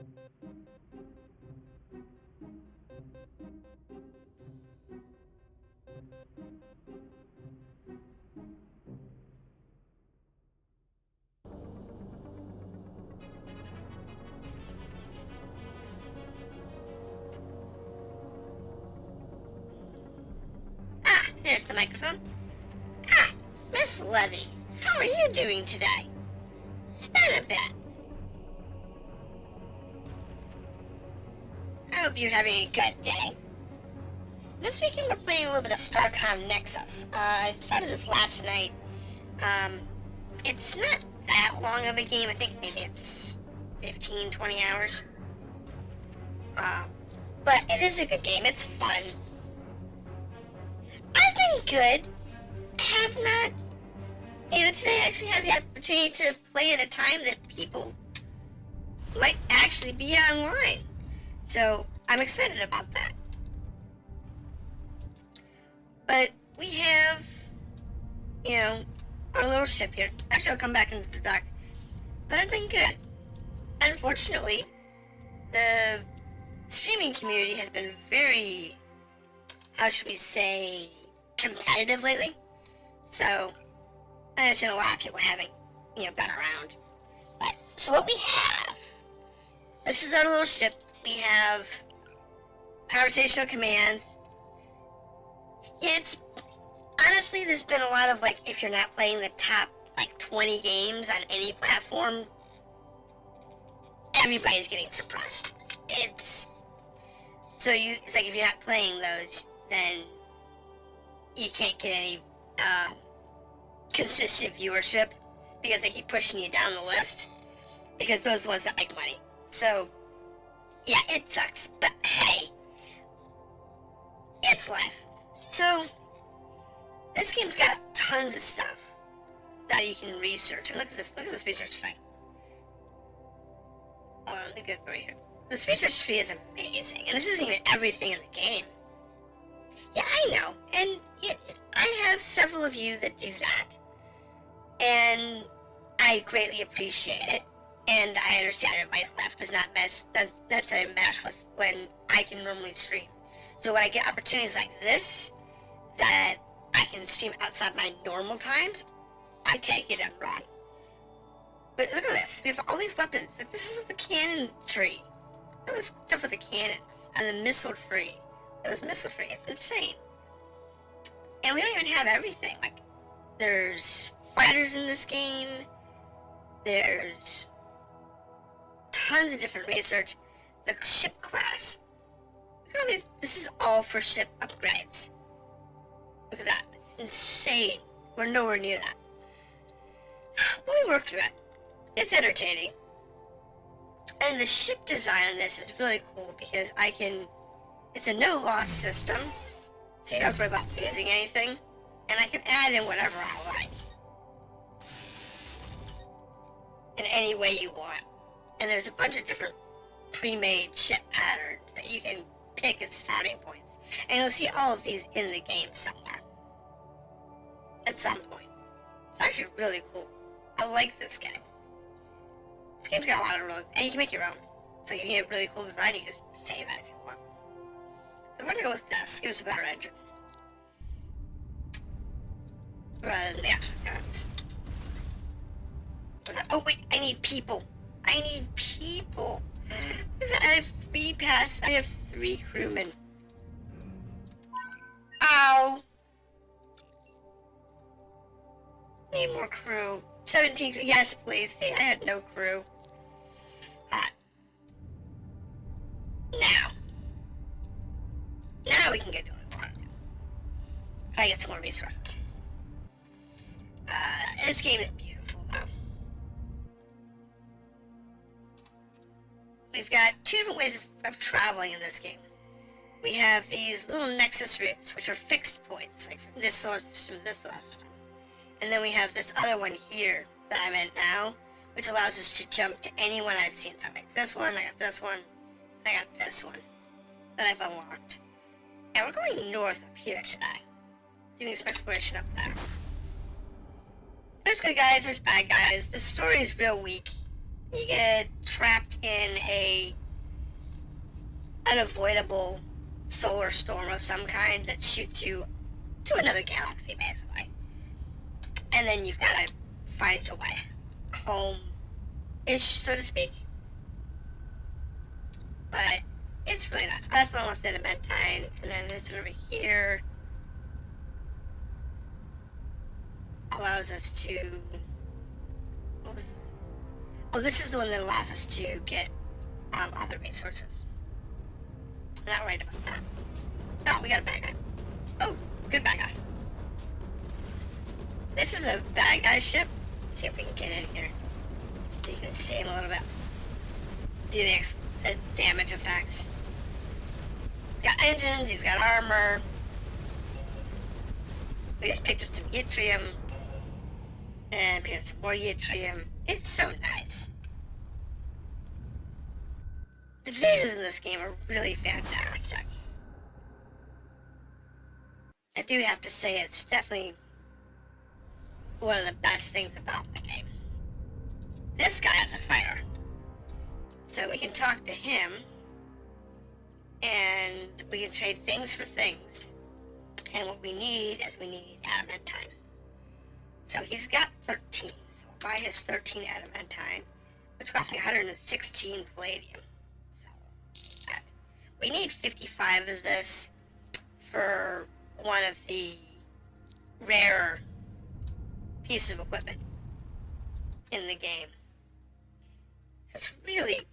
Ah, there's the microphone. Ah, Miss Levy, how are you doing today? It's been a bit. I hope you're having a good day. This weekend we're playing a little bit of Starcom Nexus. I started this last night. It's not that long of a game. I think maybe it's 15, 20 hours. But it is a good game. It's fun. I've been good. I have not... today I actually had the opportunity to play at a time that people might actually be online. So, I'm excited about that. But we have, our little ship here. Actually, I'll come back into the dock. But I've been good. Unfortunately, the streaming community has been very, how should we say, competitive lately. So, I understand a lot of people haven't, been around. But, so what we have, this is our little ship. We have conversational commands. It's, honestly, there's been a lot of, if you're not playing the top, 20 games on any platform, everybody's getting suppressed. It's like if you're not playing those, then you can't get any, consistent viewership, because they keep pushing you down the list, because those are the ones that make money. So, yeah, it sucks, but hey, it's life. So, this game's got tons of stuff that you can research. And look at this research tree. Hold on, let me get over here. This research tree is amazing, and this isn't even everything in the game. Yeah, I know, and I have several of you that do that, and I greatly appreciate it. And I understand everybody's life does not necessarily match with when I can normally stream. So when I get opportunities like this, that I can stream outside my normal times, I take it and run. But look at this. We have all these weapons. This is the cannon tree. Look at this stuff with the cannons. And the missile tree. Look at this missile tree. It's insane. And we don't even have everything. There's fighters in this game. There's tons of different research. The ship class. Look at this. This is all for ship upgrades. Look at that. It's insane. We're nowhere near that. But we work through it. It's entertaining. And the ship design on this is really cool because it's a no-loss system, so you don't have to worry about losing anything. And I can add in whatever I like. In any way you want. And there's a bunch of different pre-made ship patterns that you can pick as starting points. And you'll see all of these in the game somewhere. At some point. It's actually really cool. I like this game. This game's got a lot of rules, and you can make your own. So you can get a really cool design, you can just save it if you want. So we're gonna go with this. Give us a better engine. Rather than the extra guns. Oh wait, I need people. I need people. I have 3 I have 3 crewmen. Ow! Need more crew. 17 crew. Yes, please. See, I had no crew. Now we can get doing what we want to do. I get some more resources. This game is beautiful, though. We've got 2 different ways of traveling in this game. We have these little nexus routes, which are fixed points, like from this solar system to this solar system. And then we have this other one here that I'm in now, which allows us to jump to any one I've seen. So I got this one, I got this one, and I got this one that I've unlocked. And we're going north up here today. Doing some exploration up there. There's good guys, there's bad guys. The story is real weak. You get trapped in a unavoidable solar storm of some kind that shoots you to another galaxy, basically. And then you've got to find your way home-ish, so to speak. But it's really nice. That's one with adamantine, and then this one over here allows us to... this is the one that allows us to get other resources. I'm not worried about that. Oh, we got a bad guy. Oh, good bad guy. This is a bad guy ship. Let's see if we can get in here. So you can see him a little bit. See the damage effects. He's got engines, he's got armor. We just picked up some yttrium. And picked up some more yttrium. It's so nice. The visuals in this game are really fantastic. I do have to say it's definitely one of the best things about the game. This guy is a fighter. So we can talk to him, and we can trade things for things. And what we need is adamantine. So he's got 13, so I'll buy his 13 adamantine, which costs me 116 palladium. So we need 55 of this for one of the rare pieces of equipment in the game. So it's really,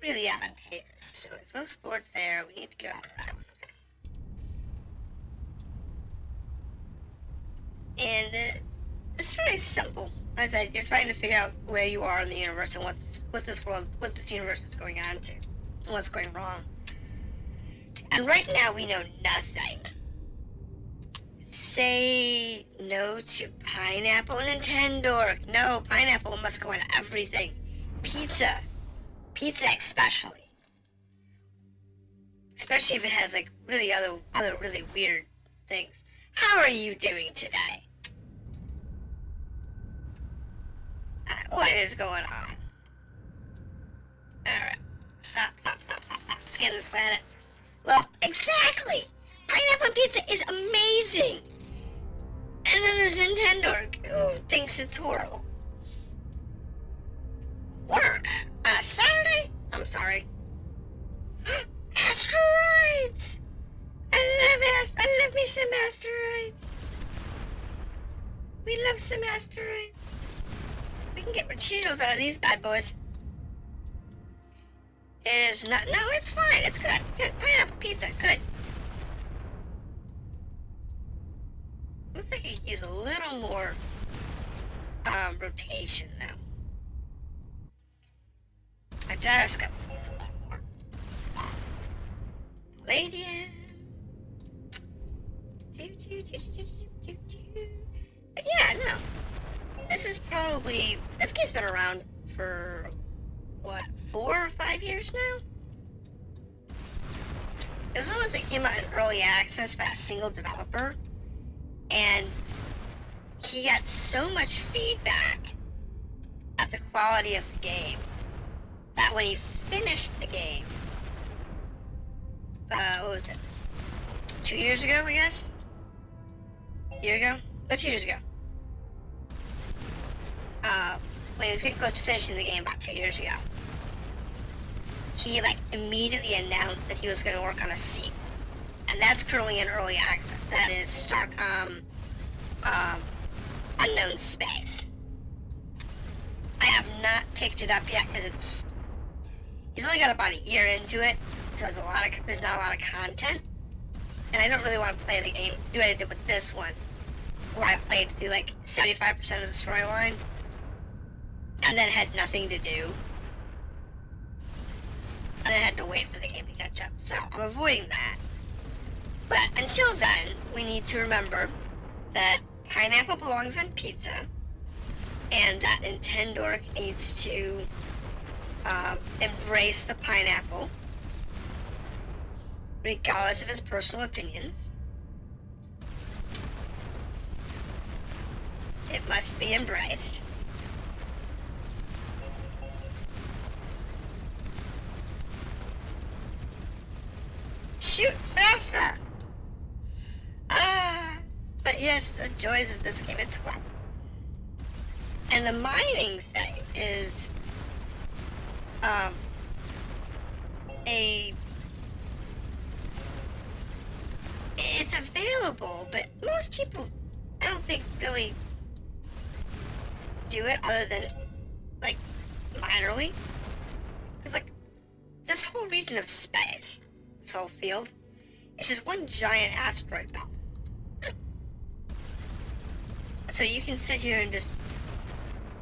really advantageous. So if we explored there, we need to go out of that one. Okay. And it's very simple. As I said, you're trying to figure out where you are in the universe and what this universe is going on to, and what's going wrong. And right now we know nothing. Say no to pineapple Nintendo. No, pineapple must go on everything. Pizza especially. Especially if it has like really other really weird things. How are you doing today? What is going on? Alright. Stop. Scan this planet. Well, exactly! Pineapple pizza is amazing! And then there's Nintendo who thinks it's horrible. Work? On a Saturday? I'm sorry. Asteroids! I love me some asteroids. We love some asteroids. We can get materials out of these bad boys. It is not... No, it's fine. It's good. Good. Pineapple pizza. Good. Looks like I could use a little more rotation, though. My gyroscope could use a little more. Palladium. But yeah, no. This game's been around for, what, 4 or 5 years now? It was one of those that came out in early access by a single developer, and he got so much feedback at the quality of the game that when he finished the game, what was it, 2 years ago, I guess? A year ago? No, 2 years ago. When he was getting close to finishing the game about 2 years ago, he immediately announced that he was going to work on a sequel. And that's currently in early access. That is Starcom Unknown Space. I have not picked it up yet because he's only got about a year into it, so there's not a lot of content. And I don't really want to play the game, do what I did with this one, where I played through 75% of the storyline, and then had nothing to do. And I had to wait for the game to catch up, so I'm avoiding that. But until then, we need to remember that pineapple belongs on pizza, and that Nintendo needs to embrace the pineapple, regardless of his personal opinions. It must be embraced. shoot faster! But yes, the joys of this game, it's fun. And the mining thing is, it's available, but most people, I don't think, really do it other than, like, minorly. Because, like, this whole region of space, this whole field, it's just one giant asteroid belt. So you can sit here and just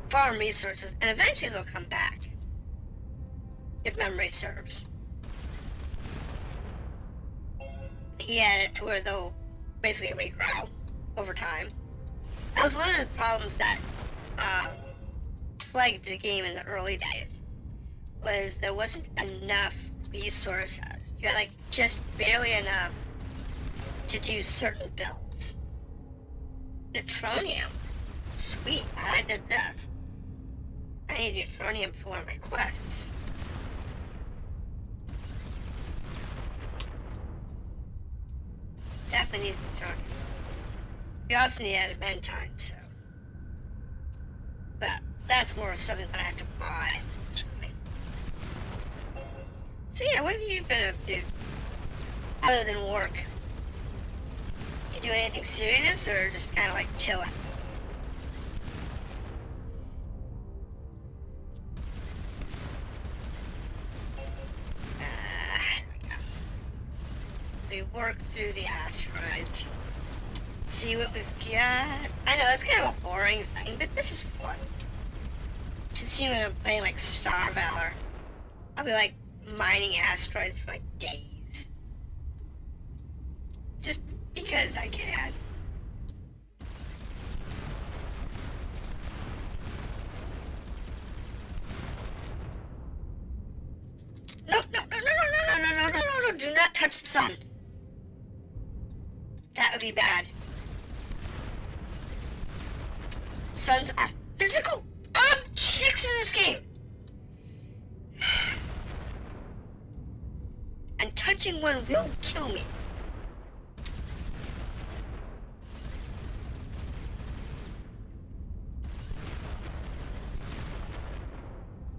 farm resources, and eventually they'll come back. If memory serves. He had it to where they'll basically regrow over time. That was one of the problems that plagued the game in the early days. Was there wasn't enough resources. You had like just barely enough to do certain builds. Neutronium. Sweet, I did this. I need neutronium for one of my quests. Definitely need neutronium. We also need adamantine, so. But that's more of something that I have to buy. So yeah, what have you been up to? Other than work? You doing anything serious or just kind of like chilling? We work through the asteroids. See what we've got. I know, it's kind of a boring thing, but this is fun. You should see when I'm playing like Star Valor. I'll be like mining asteroids for like days. Just because I can. No, no, no, no, no, no, no, no, no, no, no, do not touch the sun. That would be bad. Suns are physical objects in this game. And touching one will kill me.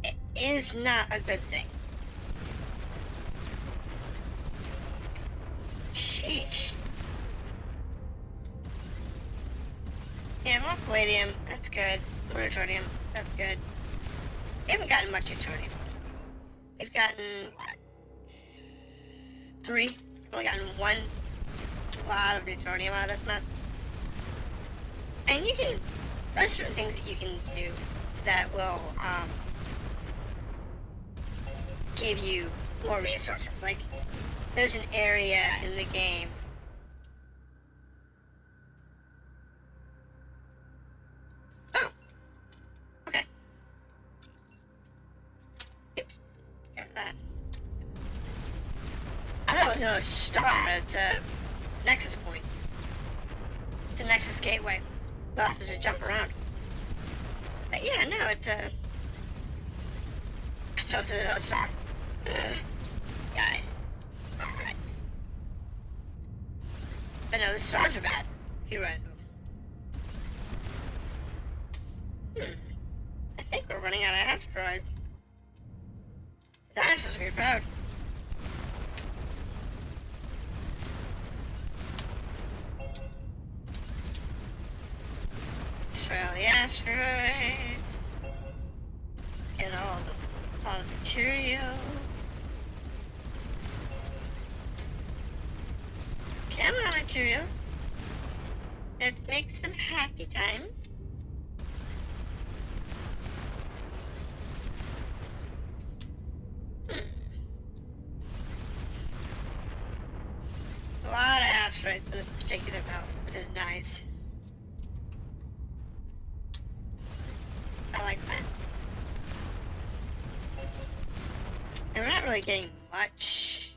It is not a good thing. Sheesh. Yeah, more palladium, that's good. More neutronium, that's good. We haven't gotten much neutronium. We've gotten, what? 3? We've only gotten 1 lot of neutronium out of this mess. And you can, there's certain things that you can do that will, give you more resources. Like, there's an area in the game another star. It's a Nexus point. It's a Nexus gateway. Allows us to jump around. But yeah, no, it's a... That was another star. Got it. Alright. But no, the stars are bad. If you run into them. I think we're running out of asteroids. The dinosaurs are gonna be proud. Destroy all the asteroids. Get all the materials. Come on, materials. Let's make some happy times. A lot of asteroids in this particular belt, which is nice. I like that. And we're not really getting much.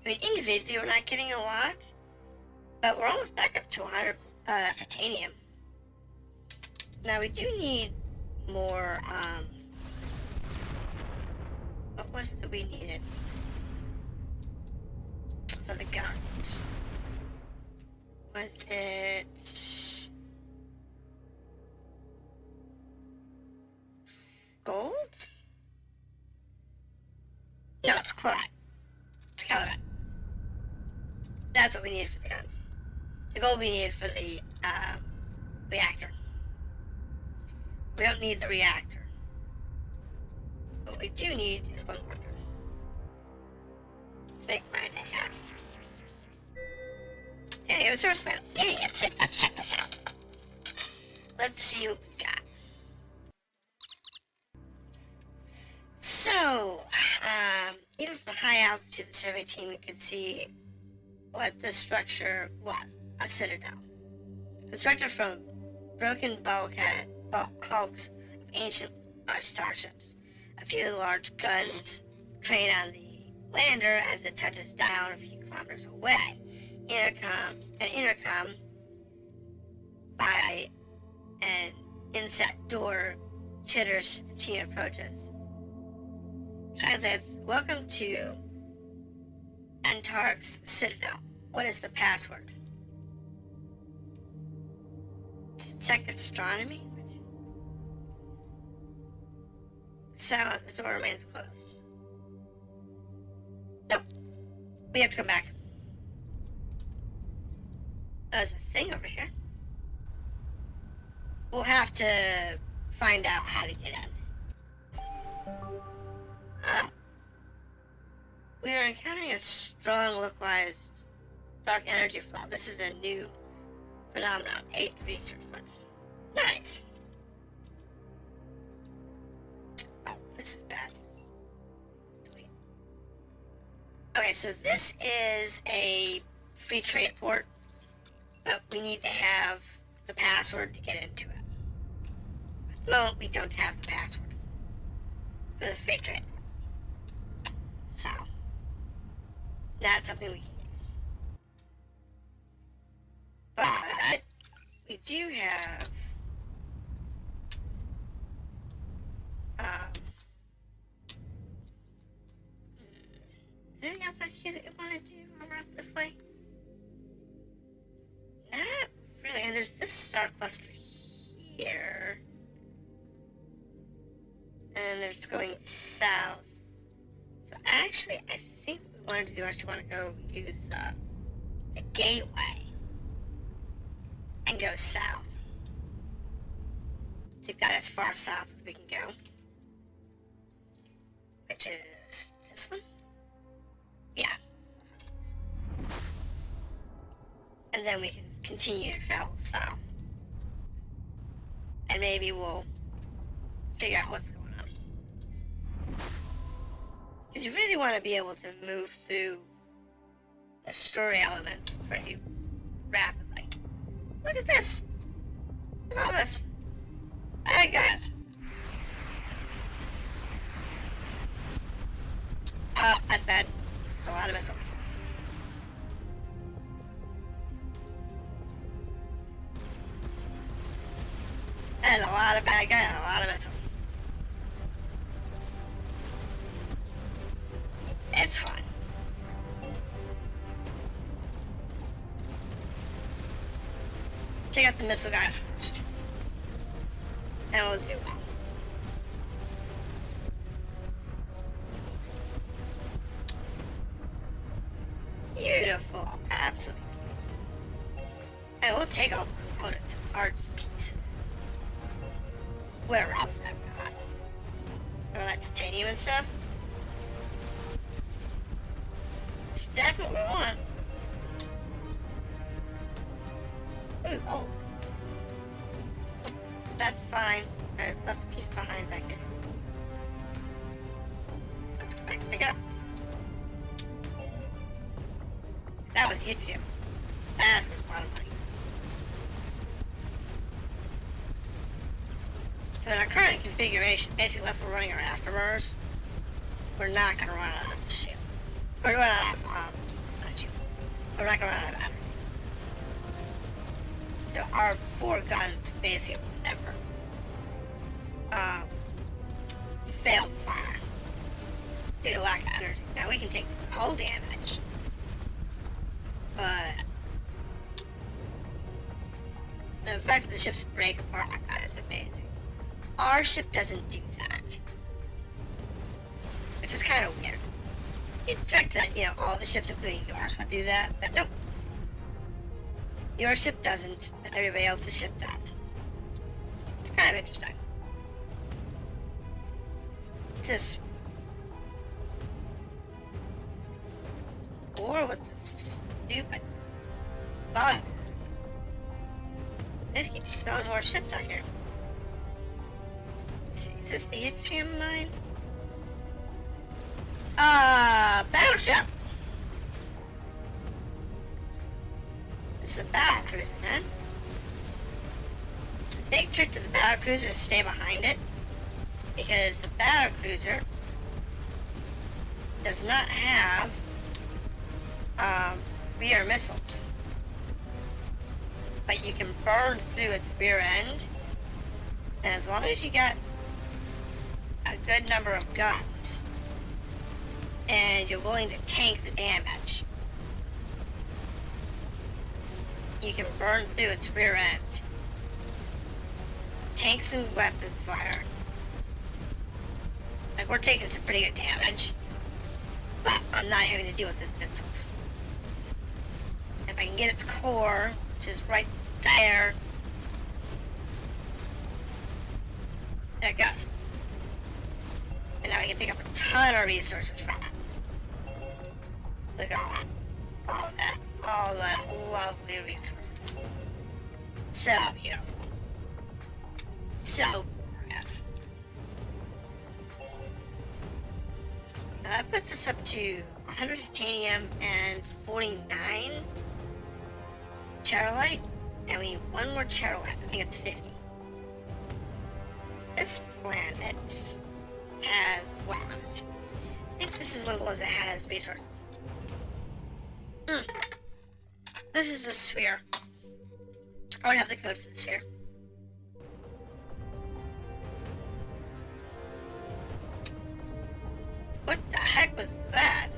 I mean, individually, we're not getting a lot. But we're almost back up to 100 titanium. Now, we do need more, what was it that we needed? for the guns. Was it gold? No, it's chloride. It's chloride. That's what we needed for the guns. The gold we needed for the reactor. We don't need the reactor. What we do need is one more gun. Let's make my day happen. Hey, resource panel. Yay, that's it. Let's check this out. Let's see what we got. So, even from high altitude, the survey team could see what the structure was. A citadel. Constructed from broken hulks of ancient starships. A few of the large guns train on the lander as it touches down a few kilometers away. An intercom by an inset door chitters the team approaches. Translates, welcome to Antarc's Citadel. What is the password? Detect astronomy? Silent, the door remains closed. Nope. We have to come back. There's a thing over here. We'll have to find out how to get in. We are encountering a strong localized dark energy flow. This is a new phenomenon. 8 research points. Nice. Oh, this is bad. Okay, so this is a free trade port, but we need to have the password to get into it. At the moment, we don't have the password for the free trade port. So, that's something we can use. But, we do have is there anything else out here that we want to do over up this way? Not really. And there's this star cluster here. And there's going south. So actually, I think what we wanted to do, actually want to go use the gateway and go south. Take that as far south as we can go. Which is this one? Yeah. And then we can continue to travel south. And maybe we'll figure out what's going on. Because you really want to be able to move through the story elements pretty rapidly. Look at this! Look at all this! Hey guys! Oh, that's bad. That's a lot of missile. There's a lot of bad guys and a lot of missile. It's fun. Take out the missile guys first. And we'll do well. Beautiful. Absolutely beautiful. And we'll take all the components, parts, pieces. Whatever else I've got. All that titanium and stuff. It's definitely what we want. Ooh, gold. That's fine. I left a piece behind back here. Let's go back and pick it up. That was YouTube. That's worth a lot of money. So in our current configuration, basically unless we're running our afterburners, we're not going to run out of shields. We're going to run out of, not shields. We're not going to run out of battery. So our 4 guns basically will never fail fire due to lack of energy. Now we can take hull damage fact that the ships break apart like that is amazing. Our ship doesn't do that, which is kind of weird. You'd expect that, you know, all the ships, including yours, would do that, but nope. Your ship doesn't, but everybody else's ship does. It's kind of interesting. This war with this stupid bugs is. It keeps throwing more ships out here. Let's see, is this the yttrium mine? Battleship! This is a battle cruiser, man. The big trick to the battle cruiser is stay behind it, because the battle cruiser does not have rear missiles, but you can burn through its rear end, and as long as you got a good number of guns and you're willing to tank the damage, you can burn through its rear end. Tanks and weapons fire. Like, we're taking some pretty good damage, but I'm not having to deal with its missiles. If I can get its core, which is right there. There it goes. And now I can pick up a ton of resources from it. Look at all that. All that lovely resources. So beautiful. So glorious. Now that puts us up to 100 titanium and 49 charolite, and we need one more charolite. I think it's 50. This planet has what on it? I think this is one of the ones that has resources. This is the sphere. I don't have the code for the sphere. What the heck was that?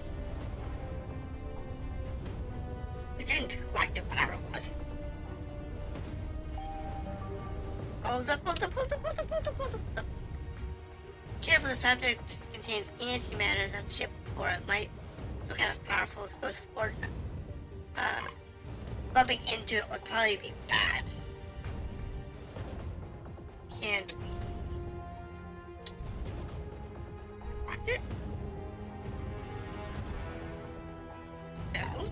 We didn't collect it, whatever it was. Hold up. Careful, the subject contains antimatters on the ship, or it might some kind of powerful explosive ordnance. Bumping into it would probably be bad. Can we collect it? No.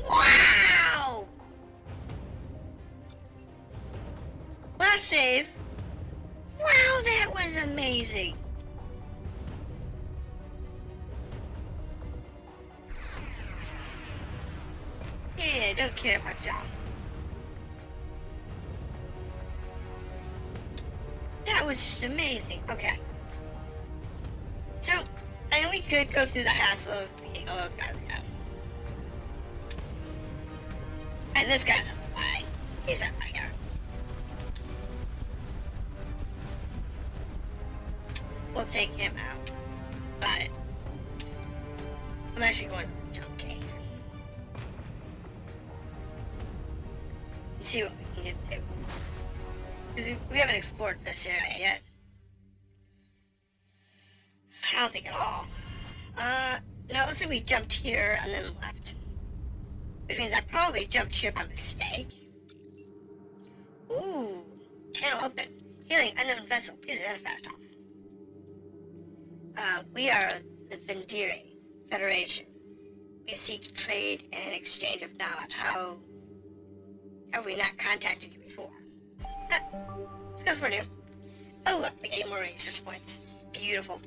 Wow! Last save. Wow, that was amazing. Yeah, don't care about y'all. That was just amazing. Okay. So, I mean, we could go through the hassle of beating all those guys again. And this guy's on the way. He's right here. We'll take him out. But I'm actually going to the jump gate. See what we can get through. Because we haven't explored this area yet. I don't think at all. No, it looks like we jumped here and then left. Which means I probably jumped here by mistake. Ooh. Channel open. Hailing unknown vessel. Please identify yourself. We are the Vendiri Federation. We seek trade and exchange of knowledge. How have we not contacted you before? It's because we're new. Oh look, we get more research points. Beautiful.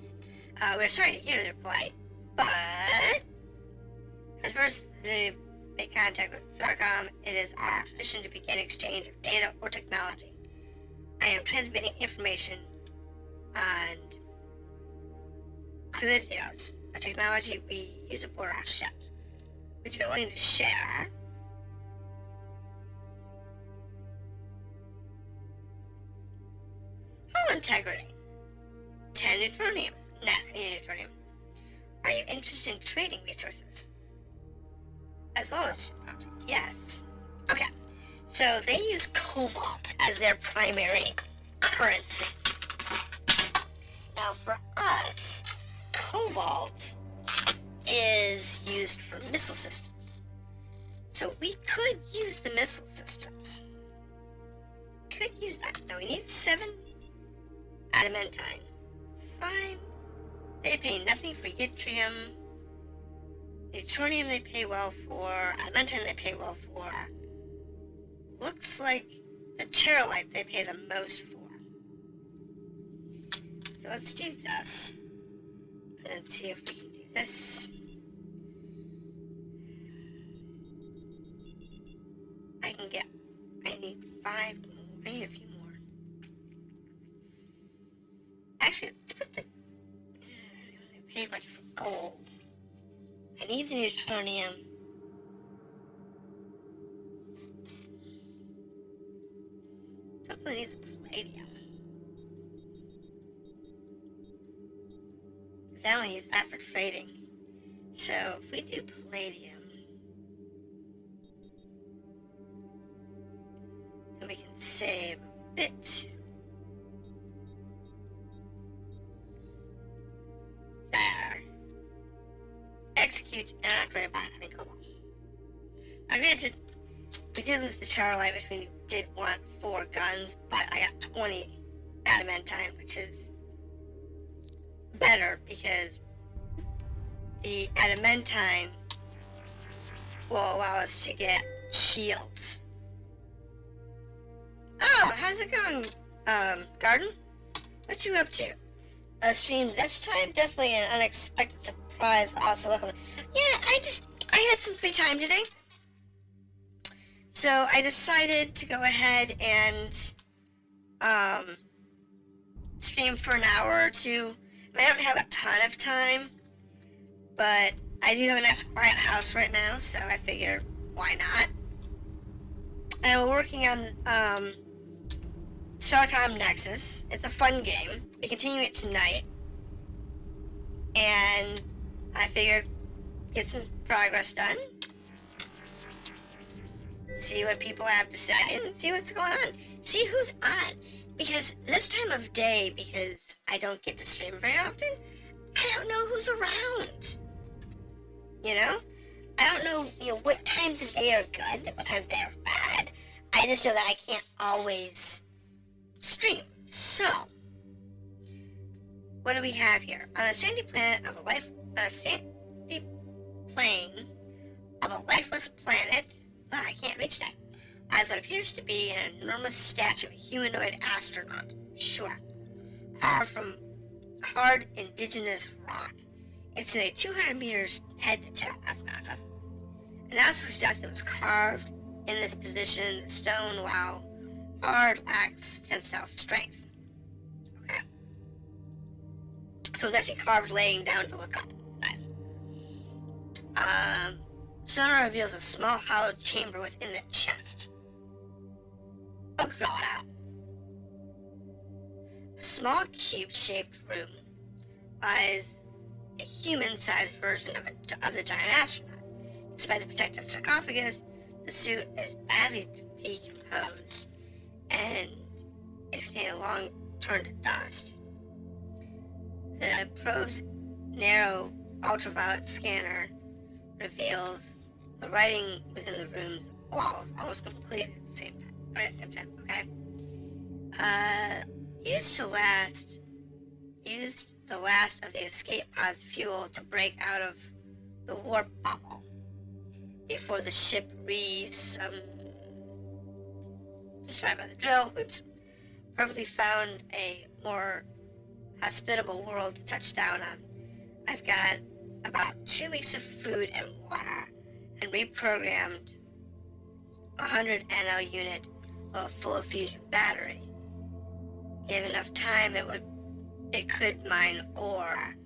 We're sorry to hear their plight, but as first to make contact with Starcom, it is our tradition to begin exchange of data or technology. I am transmitting information on Cryptios, a technology we use aboard our ships. Would you be willing to share? Hull integrity. 10 neutronium. Nice, I need neutronium. Are you interested in trading resources? as well as, yes. Okay, so they use cobalt as their primary currency. Now for us, cobalt is used for missile systems. So we could use the missile systems. Could use that. Now we need 7 adamantine. It's fine. They pay nothing for yttrium. Neutronium they pay well for. Adamantine they pay well for. Looks like the terralite they pay the most for. So let's do this. And see if we can do this. I need 5 more. I need a few more. Actually, let's put the... I don't pay much for gold. I need the neutronium. Definitely need the palladium. Because I only use that for trading. So if we do palladium, then we can save a bit. There. Execute and activate by having cobalt. Now granted, we did lose the charlite, which we did want 4 guns, but I got 20 adamantine, which is better because the adamantine will allow us to get shields. Oh, how's it going, Garden? What you up to? A stream this time? Definitely an unexpected surprise, but also welcome. Yeah, I had some free time today. So I decided to go ahead and, stream for an hour or two. I don't have a ton of time, but I do have a nice quiet house right now, so I figured, why not? And we're working on, Starcom Nexus. It's a fun game. We continue it tonight. And I figured, get some progress done. See what people have to say and see what's going on. See who's on. Because this time of day, because I don't get to stream very often, I don't know who's around. You know? I don't know, what times of day are good and what times of day are bad. I just know that I can't always stream. So, what do we have here? On a sandy planet of a lifeless planet, I can't reach that, as what appears to be an enormous statue of a humanoid astronaut. Sure. From hard indigenous rock. It's nearly 200 meters head to toe. That's massive. Analysis suggests it was carved in this position. The stone, while hard, lacks tensile strength. Okay. So it's actually carved laying down to look up. Nice. Sonar reveals a small hollow chamber within the chest. Oh, draw it out. A small cube-shaped room lies a human-sized version of the giant astronaut. Despite the protective sarcophagus, the suit is badly decomposed and is getting long turned to dust. The probe's narrow ultraviolet scanner reveals the writing within the room's walls almost completely at the same time. Okay. Used the last of the escape pod's fuel to break out of the warp bubble before the ship destroyed by the drill. Oops. Perfectly found a more hospitable world to touch down on. I've got about 2 weeks of food and water, and reprogrammed 100 NL unit of full of fusion battery. Given enough time, it could mine ore,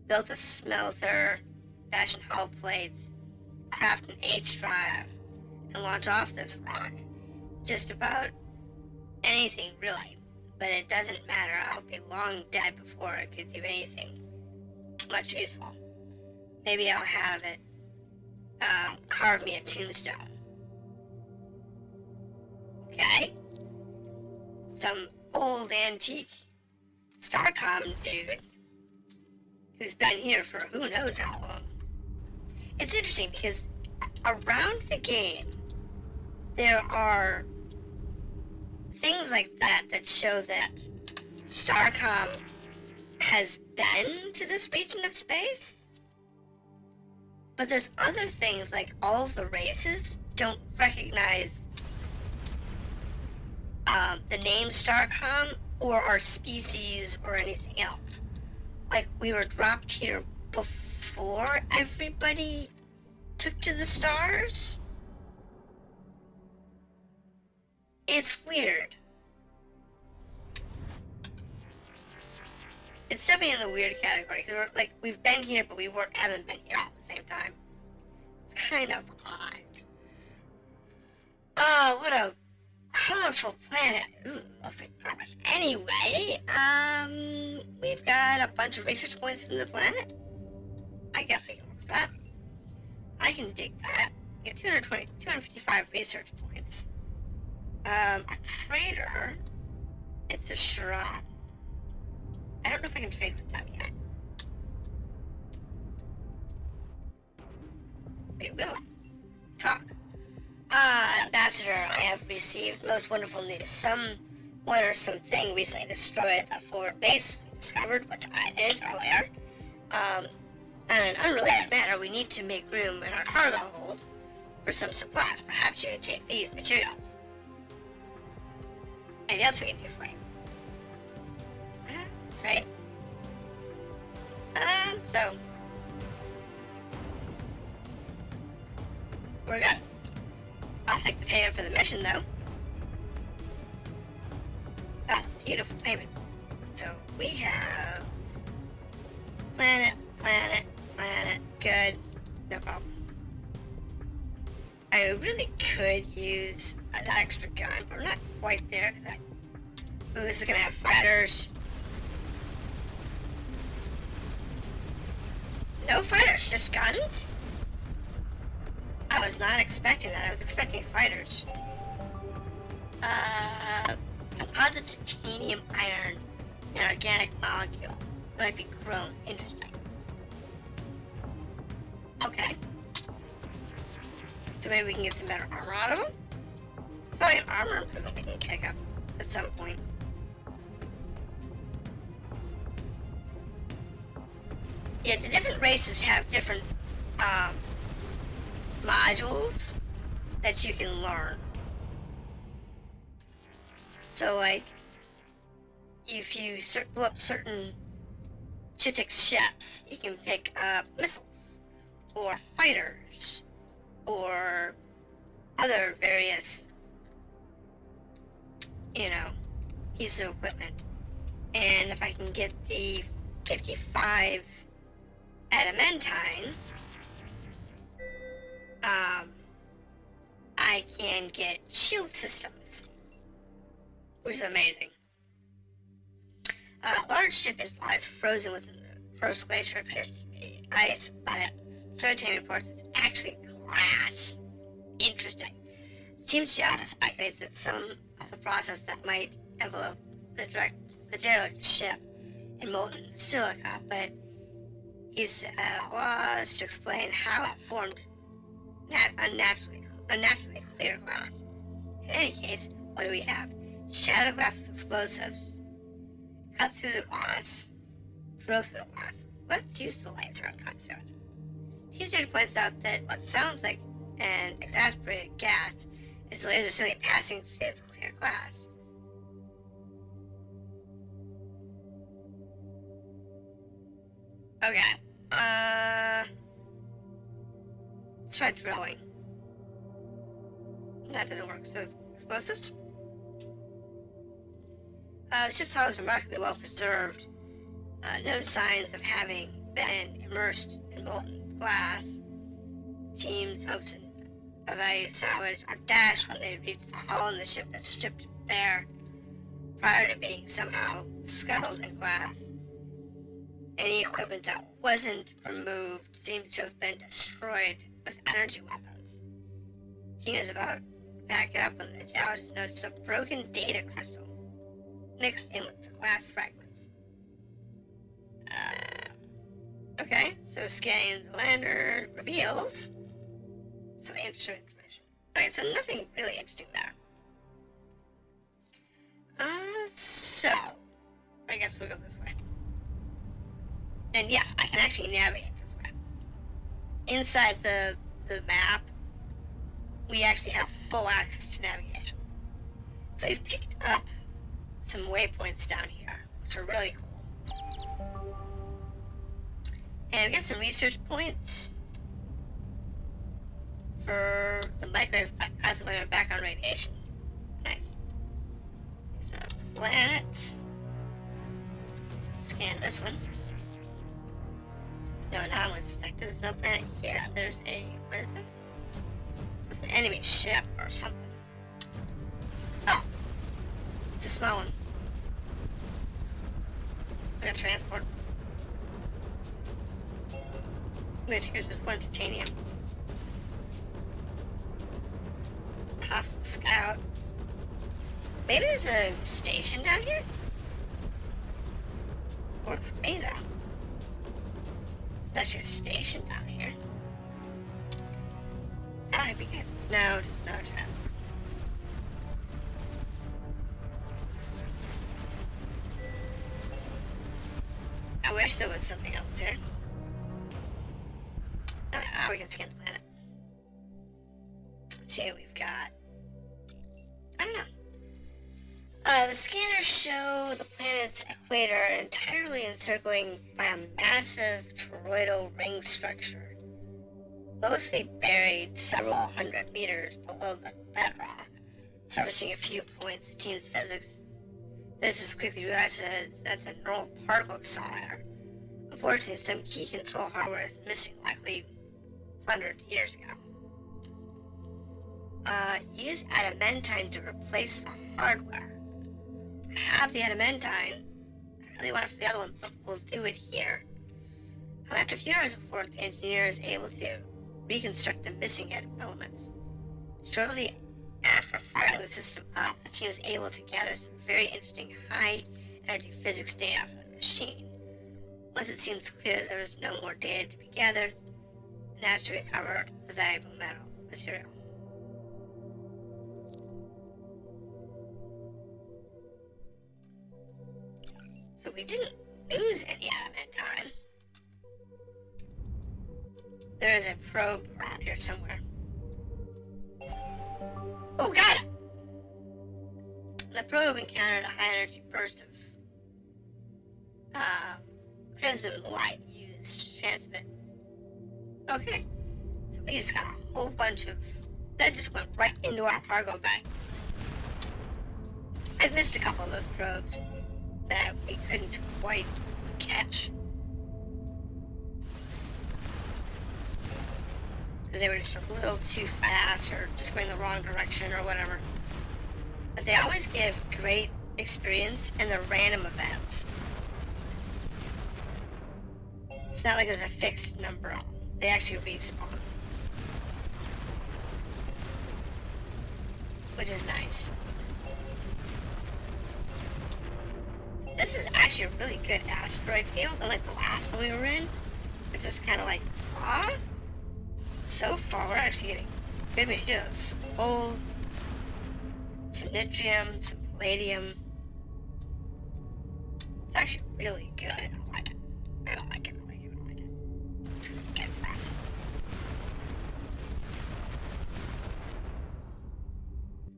build a smelter, fashion hull plates, craft an H drive, and launch off this rock. Just about anything, really. But it doesn't matter. I'll be long dead before it could do anything much useful. Maybe I'll have it carve me a tombstone. Okay? Some old antique Starcom dude who's been here for who knows how long. It's interesting because around the game, there are things like that that show that Starcom has been to this region of space. But there's other things like all of the races don't recognize the name Starcom or our species or anything else. Like, we were dropped here before everybody took to the stars. It's weird. It's definitely in the weird category. Cause we've been here, but we haven't been here at the same time. It's kind of odd. Oh, what a colorful planet. Ooh, looks like garbage. Anyway, we've got a bunch of research points from the planet. I guess we can work with that. I can dig that. We get 255 research points. A trader. It's a shrub. I don't know if I can trade with them yet. We will. Talk. Ambassador, I have received most wonderful news. Someone or something recently destroyed the forward base we discovered, which I did earlier. On an unrelated matter, we need to make room in our cargo hold for some supplies. Perhaps you can take these materials. Anything else we can do for you? Right? So we're good. I'll take the payment for the mission, though. Ah, beautiful payment. So we have planet, good, no problem. I really could use an extra gun, but I'm not quite there because ooh, this is gonna have fighters. No fighters, just guns? I was not expecting that. I was expecting fighters. Composite titanium iron and organic molecule. It might be grown. Interesting. Okay. So maybe we can get some better armor out of them? It's probably an armor improvement we can kick up at some point. Yeah, the different races have different modules that you can learn. So, like, if you circle up certain Chitic ships, you can pick up missiles, or fighters, or other various, pieces of equipment. And if I can get the 55 adamantine, I can get shield systems, which is amazing. A large ship lies frozen within the frost glacier. Appears to be ice, but certain reports it's actually glass. Interesting. Teams Jada speculates that some of the process that might envelope the derelict ship in molten silica, but he's at a loss to explain how it formed unnaturally clear glass. In any case, what do we have? Shattered glass with explosives. Cut through the glass. Drill through the glass. Let's use the laser and cut through it. Teacher points out that what sounds like an exasperated gas is the laser simply passing through the clear glass. Okay. Let's try drilling. That doesn't work. So, explosives? The ship's hull is remarkably well preserved. No signs of having been immersed in molten glass. Teams hopes of a salvage are dashed when they reach the hull, and the ship is stripped bare prior to being somehow scuttled in glass. Any equipment that wasn't removed seems to have been destroyed with energy weapons. He is about to back it up when the geologist notices a broken data crystal mixed in with the glass fragments. Okay, so scanning the lander reveals some interesting information. Okay, so nothing really interesting there. So I guess we'll go this way. And yes, I can actually navigate this way. Inside the map, we actually have full access to navigation. So we've picked up some waypoints down here, which are really cool. And we got some research points for the microwave oscillator background radiation. Nice. There's a planet. Scan this one. No anomalies detected. There's no planet here. There's a, what is that? It's an enemy ship or something. Oh! It's a small one. It's like a transport. Which gives us 1 titanium. Hostile scout. Maybe there's a station down here? Work for me, though. There's actually a station down here. That might be good. No, just no transport. I wish there was something else here. We can scan the planet. Let's see what we've got. I don't know. The scanners show the planet's equator entirely encircling by a massive toroidal ring structure, mostly buried several hundred meters below the bedrock. Surfacing a few points, the team's physicists quickly realized that that's a neural particle accelerator. Unfortunately, some key control hardware is missing, likely 100 years ago. Use adamantine to replace the hardware. I have the adamantine. I really want it for the other one, but we'll do it here. After a few hours of work, the engineer is able to reconstruct the missing elements. Shortly after firing the system up, the team is able to gather some very interesting high-energy physics data from the machine. Once it seems clear that there is no more data to be gathered, naturally recover the valuable material. So we didn't lose any adamantine. There is a probe around here somewhere. Oh, got it! The probe encountered a high-energy burst of crimson light used to transmit. Okay, so we just got a whole bunch of... That just went right into our cargo bag. I've missed a couple of those probes that we couldn't quite catch. Because they were just a little too fast or just going the wrong direction or whatever. But they always give great experience in the random events. It's not like there's a fixed number on them. They actually respawn. Which is nice. So this is actually a really good asteroid field, unlike the last one we were in. It's just kind of like, so far we're actually getting good materials. Some gold, some yttrium, some palladium. It's actually really good. I like it. I like it. It's gonna get impressive.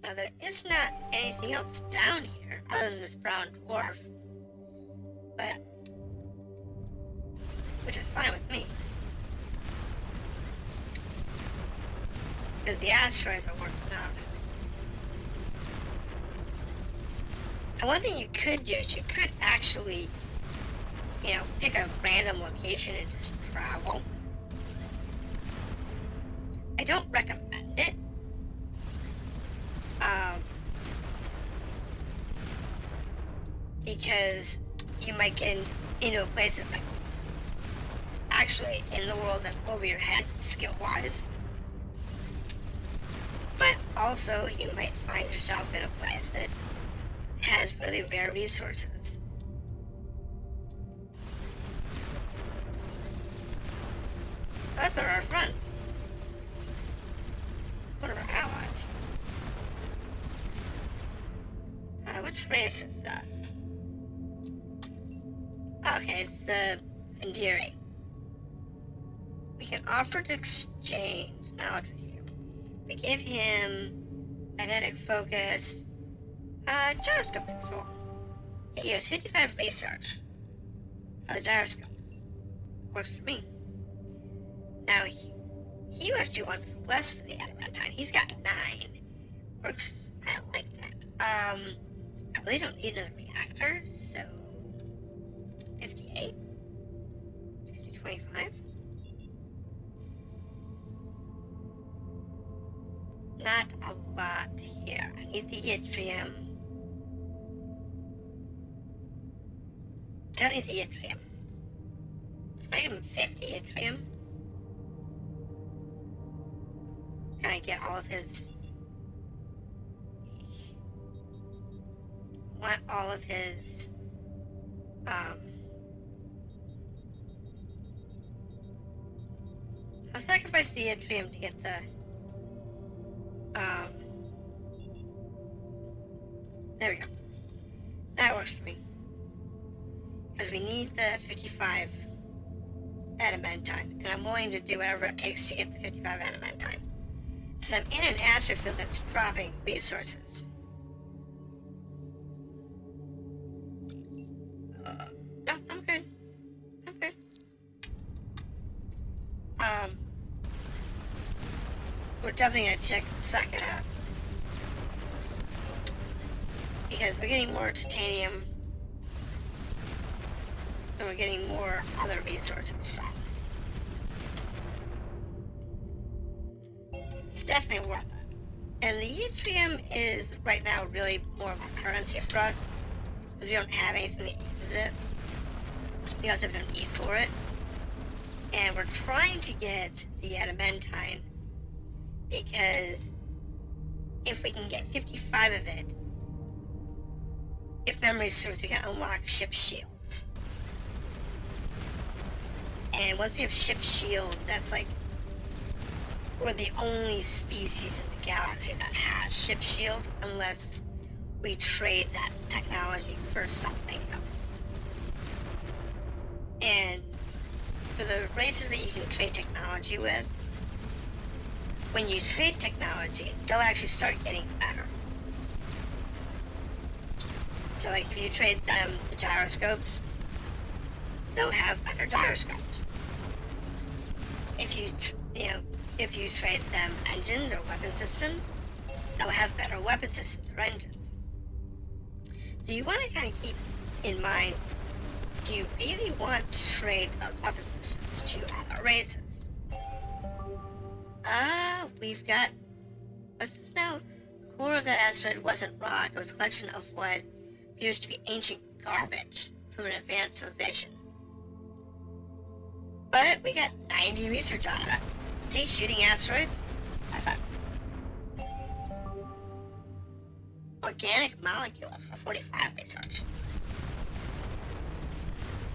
Now there is not anything else down here other than this brown dwarf, but which is fine with me because the asteroids are working out. And one thing you could do is you could actually, pick a random location and just travel. I don't recommend it. Because you might get into a place that's like actually in the world that's over your head, skill-wise. But also, you might find yourself in a place that has really rare resources. Those are our friends. What are our allies? Which race is this? Okay, it's the Vendiri. We can offer to exchange knowledge with you. We give him magnetic focus, gyroscope control. He has 55 research for the gyroscope. Works for me. Now, he actually wants less for the adamantine. He's got 9. Works, I like that. I really don't need another reactor, so 58? 25? Not a lot here. I need the yttrium. I don't need the yttrium. Let's make him 50 yttrium. Can I get all of his... want all of his... I'll sacrifice the yttrium to get the... there we go. That works for me. Because we need the 55 adamantine, and I'm willing to do whatever it takes to get the 55 adamantine. Since I'm in an asteroid field that's dropping resources. No, I'm good. I'm good. We're definitely gonna suck it up. Because we're getting more titanium. And we're getting more other resources. It's definitely worth it. And the yttrium is right now really more of a currency for us. Because we don't have anything that uses it. We also have no need for it. And we're trying to get the adamantine. Because if we can get 55 of it, if memory serves, we can unlock ship shields. And once we have ship shields, that's like, we're the only species in the galaxy that has ship shields, unless we trade that technology for something else. And for the races that you can trade technology with, when you trade technology, they'll actually start getting better. So like if you trade them the gyroscopes, they'll have better gyroscopes. If you trade them engines or weapon systems, they'll have better weapon systems or engines. So you want to kind of keep in mind, do you really want to trade those weapon systems to other races? We've got, what's this now? The core of that asteroid wasn't rock, it was a collection of what appears to be ancient garbage from an advanced civilization. But we got 90 research out of it. See, shooting asteroids? I thought. Organic molecules for 45 research.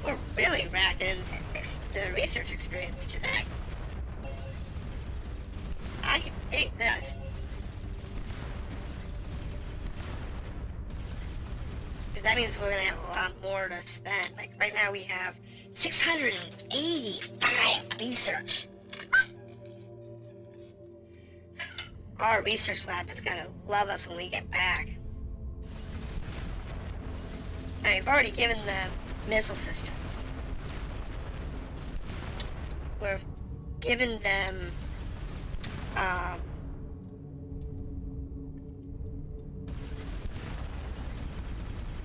We're really racking in the research experience today. I can take this. Because that means we're going to have a lot more to spend. Like, right now we have 685 research. Our research lab is going to love us when we get back. Now, we've already given them missile systems. We've given them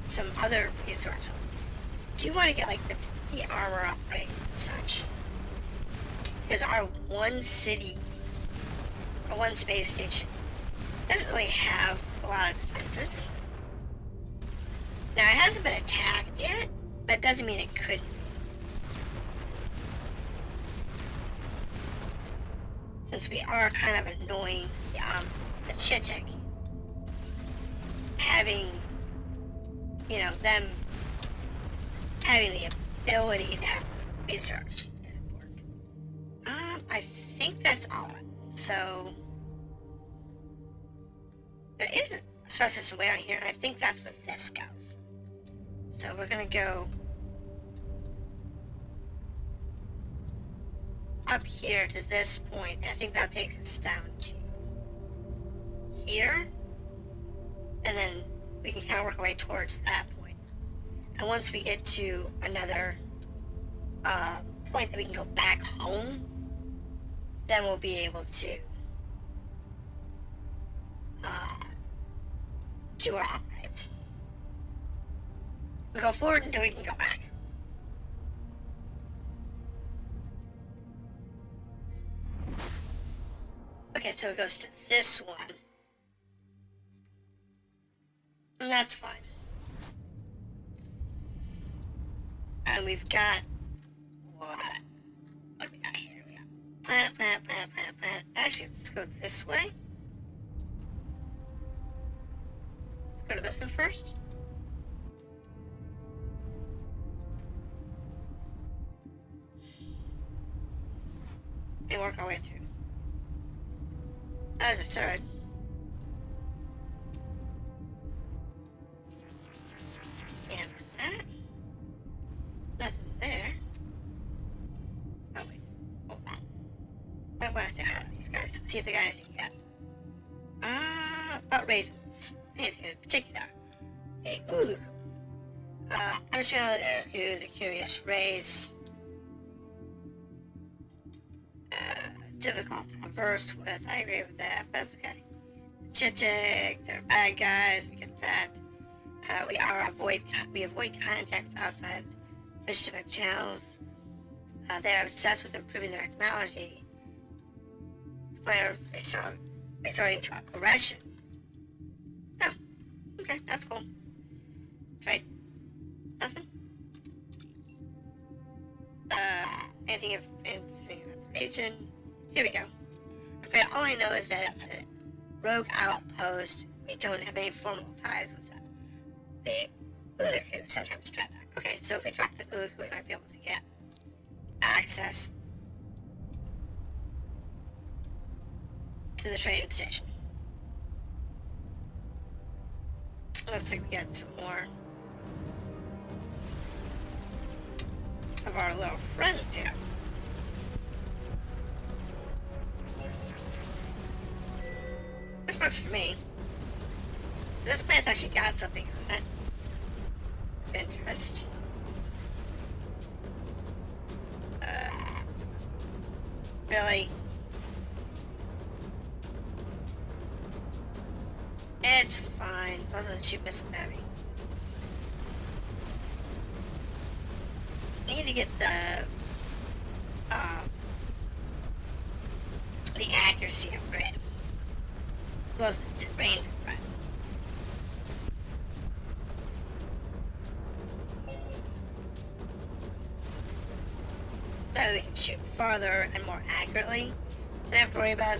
some other resources. Do you want to get like the armor upgrades and such? Because our one city, or one space station, doesn't really have a lot of defenses. Now it hasn't been attacked yet, but it doesn't mean it couldn't. since we are kind of annoying the Chitik, having, you know, them having the ability to have research is important. I think that's all. So there is a star system way out here, and I think that's where this goes. So we're gonna go up here to this point, and I think that takes us down to here, and then we can kind of work our way towards that point. And once we get to another point that we can go back home, then we'll be able to do our upgrades. We go forward until we can go back. Okay, so it goes to this one. And that's fine. And we've got what? What do we got here? We got planet, planet, planet, planet, planet. Actually, let's go this way. Let's go to this one first. And work our way through. As a third. Scan our planet. Nothing there. Oh wait, hold on. Might want to say hi to these guys. See if they got anything yet. About Radiance. Anything in particular. A Ulu. Understand who is a curious race. Difficult to converse with. I agree with that, but that's okay. Chitik, they're bad guys. We get that. We avoid contacts outside fish-to-fish channels. They're obsessed with improving their technology. Where resorting to aggression. Oh, okay, that's cool. Trade. Nothing. Anything of region. Here we go. Afraid all I know is that it's a rogue outpost. We don't have any formal ties with them. The Uluku sometimes try that. Okay, so if we track the Uluku, we might be able to get access to the trading station. Looks like we got some more of our little friends here. Which works for me. So this plant's actually got something on it of interest. Really? It's fine, as long as it doesn't shoot missiles at me. I need to get the accuracy upgrade. As well as the range upgrade. That way we can shoot farther and more accurately. So I don't have to worry about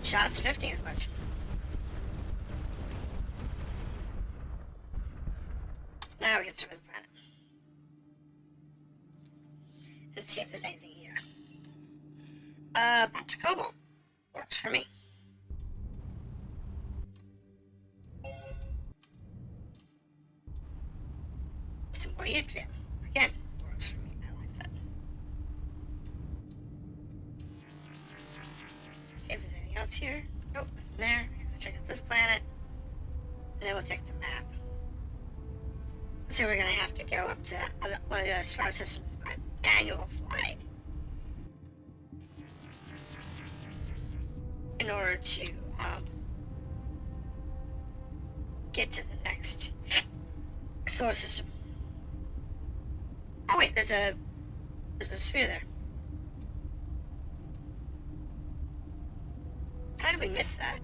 shots drifting as much. Now we can survey the planet. Let's see if there's anything here. Bunch of cobalt. Works for me. Some more yttrium. Again, works for me. I like that. See if there's anything else here. Nope, nothing there. So check out this planet. And then we'll take the map. So we're gonna have to go up to one of the other star systems by manual flight in order to get to the next solar system. Oh wait, there's a sphere there. How did we miss that?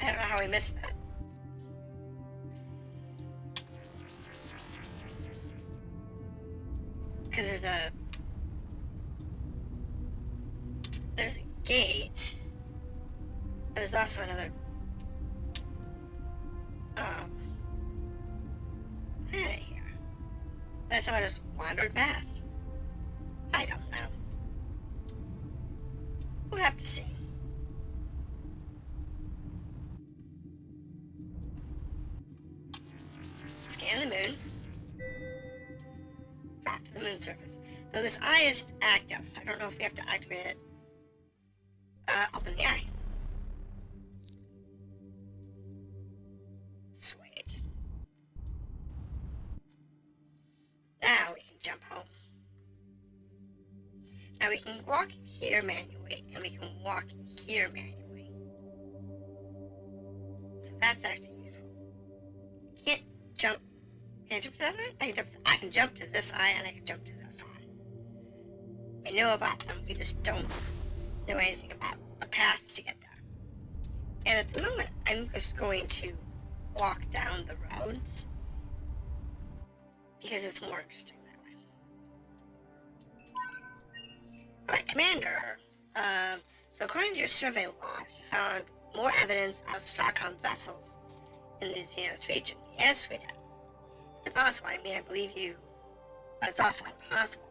I don't know how we missed that. Because there's a gate, but there's also another planet here. That's how I just wandered past. I don't know. We'll have to see. Scan the moon. Drop to the moon surface. Though this eye isn't active, so I don't know if we have to activate it. Open the eye. Sweet. Now we can jump home. Now we can walk here manually, and we can walk here manually. So that's actually useful. Can't jump. Can I jump to that eye? I can jump to this eye, and I can jump to this eye. We know about them, we just don't know anything about the paths to get there. And at the moment, I'm just going to walk down the roads because it's more interesting that way. Alright, Commander. So according to your survey logs, you found more evidence of Starcom vessels in the Venus region. Yes, we did. It's impossible. I mean, I believe you, but it's also impossible.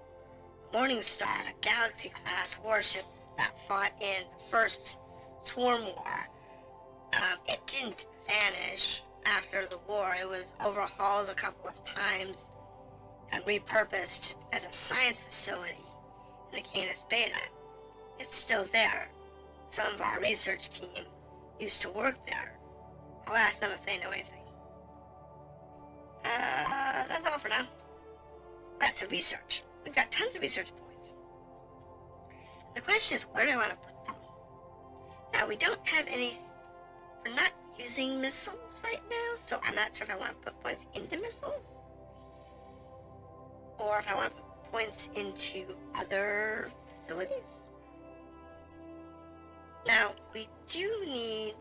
Morning Star is a Galaxy-class warship that fought in the first Swarm War. It didn't vanish after the war. It was overhauled a couple of times and repurposed as a science facility in the Canis Beta. It's still there. Some of our research team used to work there. I'll ask them if they know anything. That's all for now. That's a research. We've got tons of research points. The question is, where do I want to put them? Now, we don't have any... We're not using missiles right now, so I'm not sure if I want to put points into missiles. Or if I want to put points into other facilities. Now, we do need...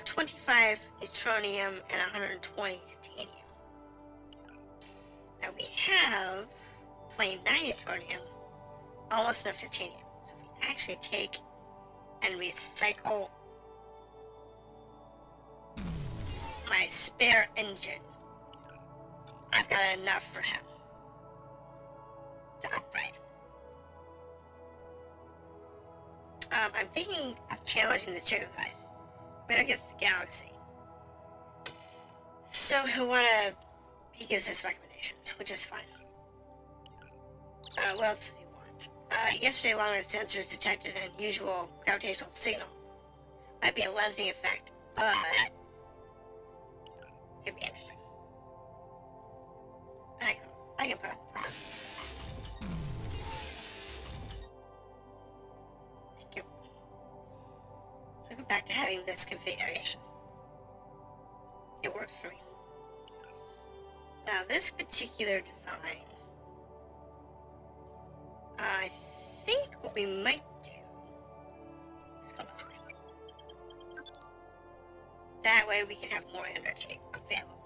25 neutronium and 120 titanium. Now we have 29 neutronium, almost enough titanium. So if we actually take and recycle my spare engine, I've got enough for him to upgrade. I'm thinking of challenging the chicken guys. Winner gets the galaxy. So he gives his recommendations, which is fine. What else does he want? Yesterday, long-range sensors detected an unusual gravitational signal. Might be a lensing effect, but could be interesting. I can put a plan. Thank you. So go back to having this configuration. It works for me. Now this particular design, I think what we might do is go this way. That way we can have more energy available.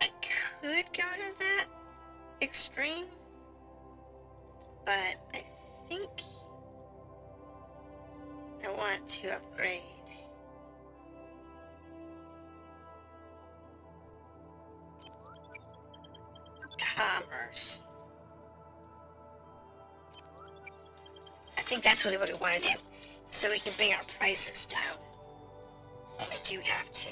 I could go to that extreme, but I think I want to upgrade commerce. I think that's really what we want to do, so we can bring our prices down. But we do have to.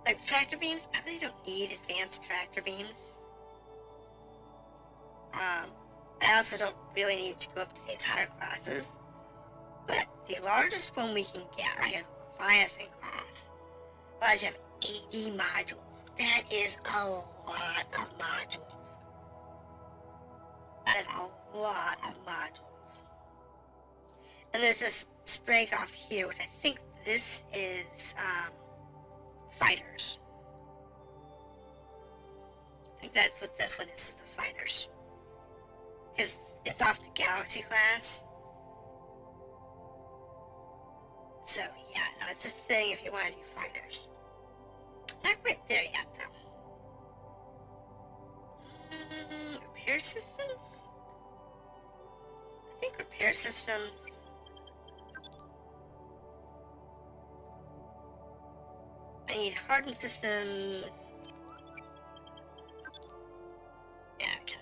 Like tractor beams, I really don't need advanced tractor beams. I also don't really need to go up to these higher classes. But the largest one we can get right here, the Leviathan class, allows you to have 80 modules. That is a lot of modules. That is a lot of modules. And there's this break off here, which I think this is fighters. I think that's what this one is, the fighters. Because it's off the Galaxy class. So, yeah, no, it's a thing if you want to do fighters. Not quite there yet, though. Repair systems? I think repair systems. I need hardened systems. Yeah, okay.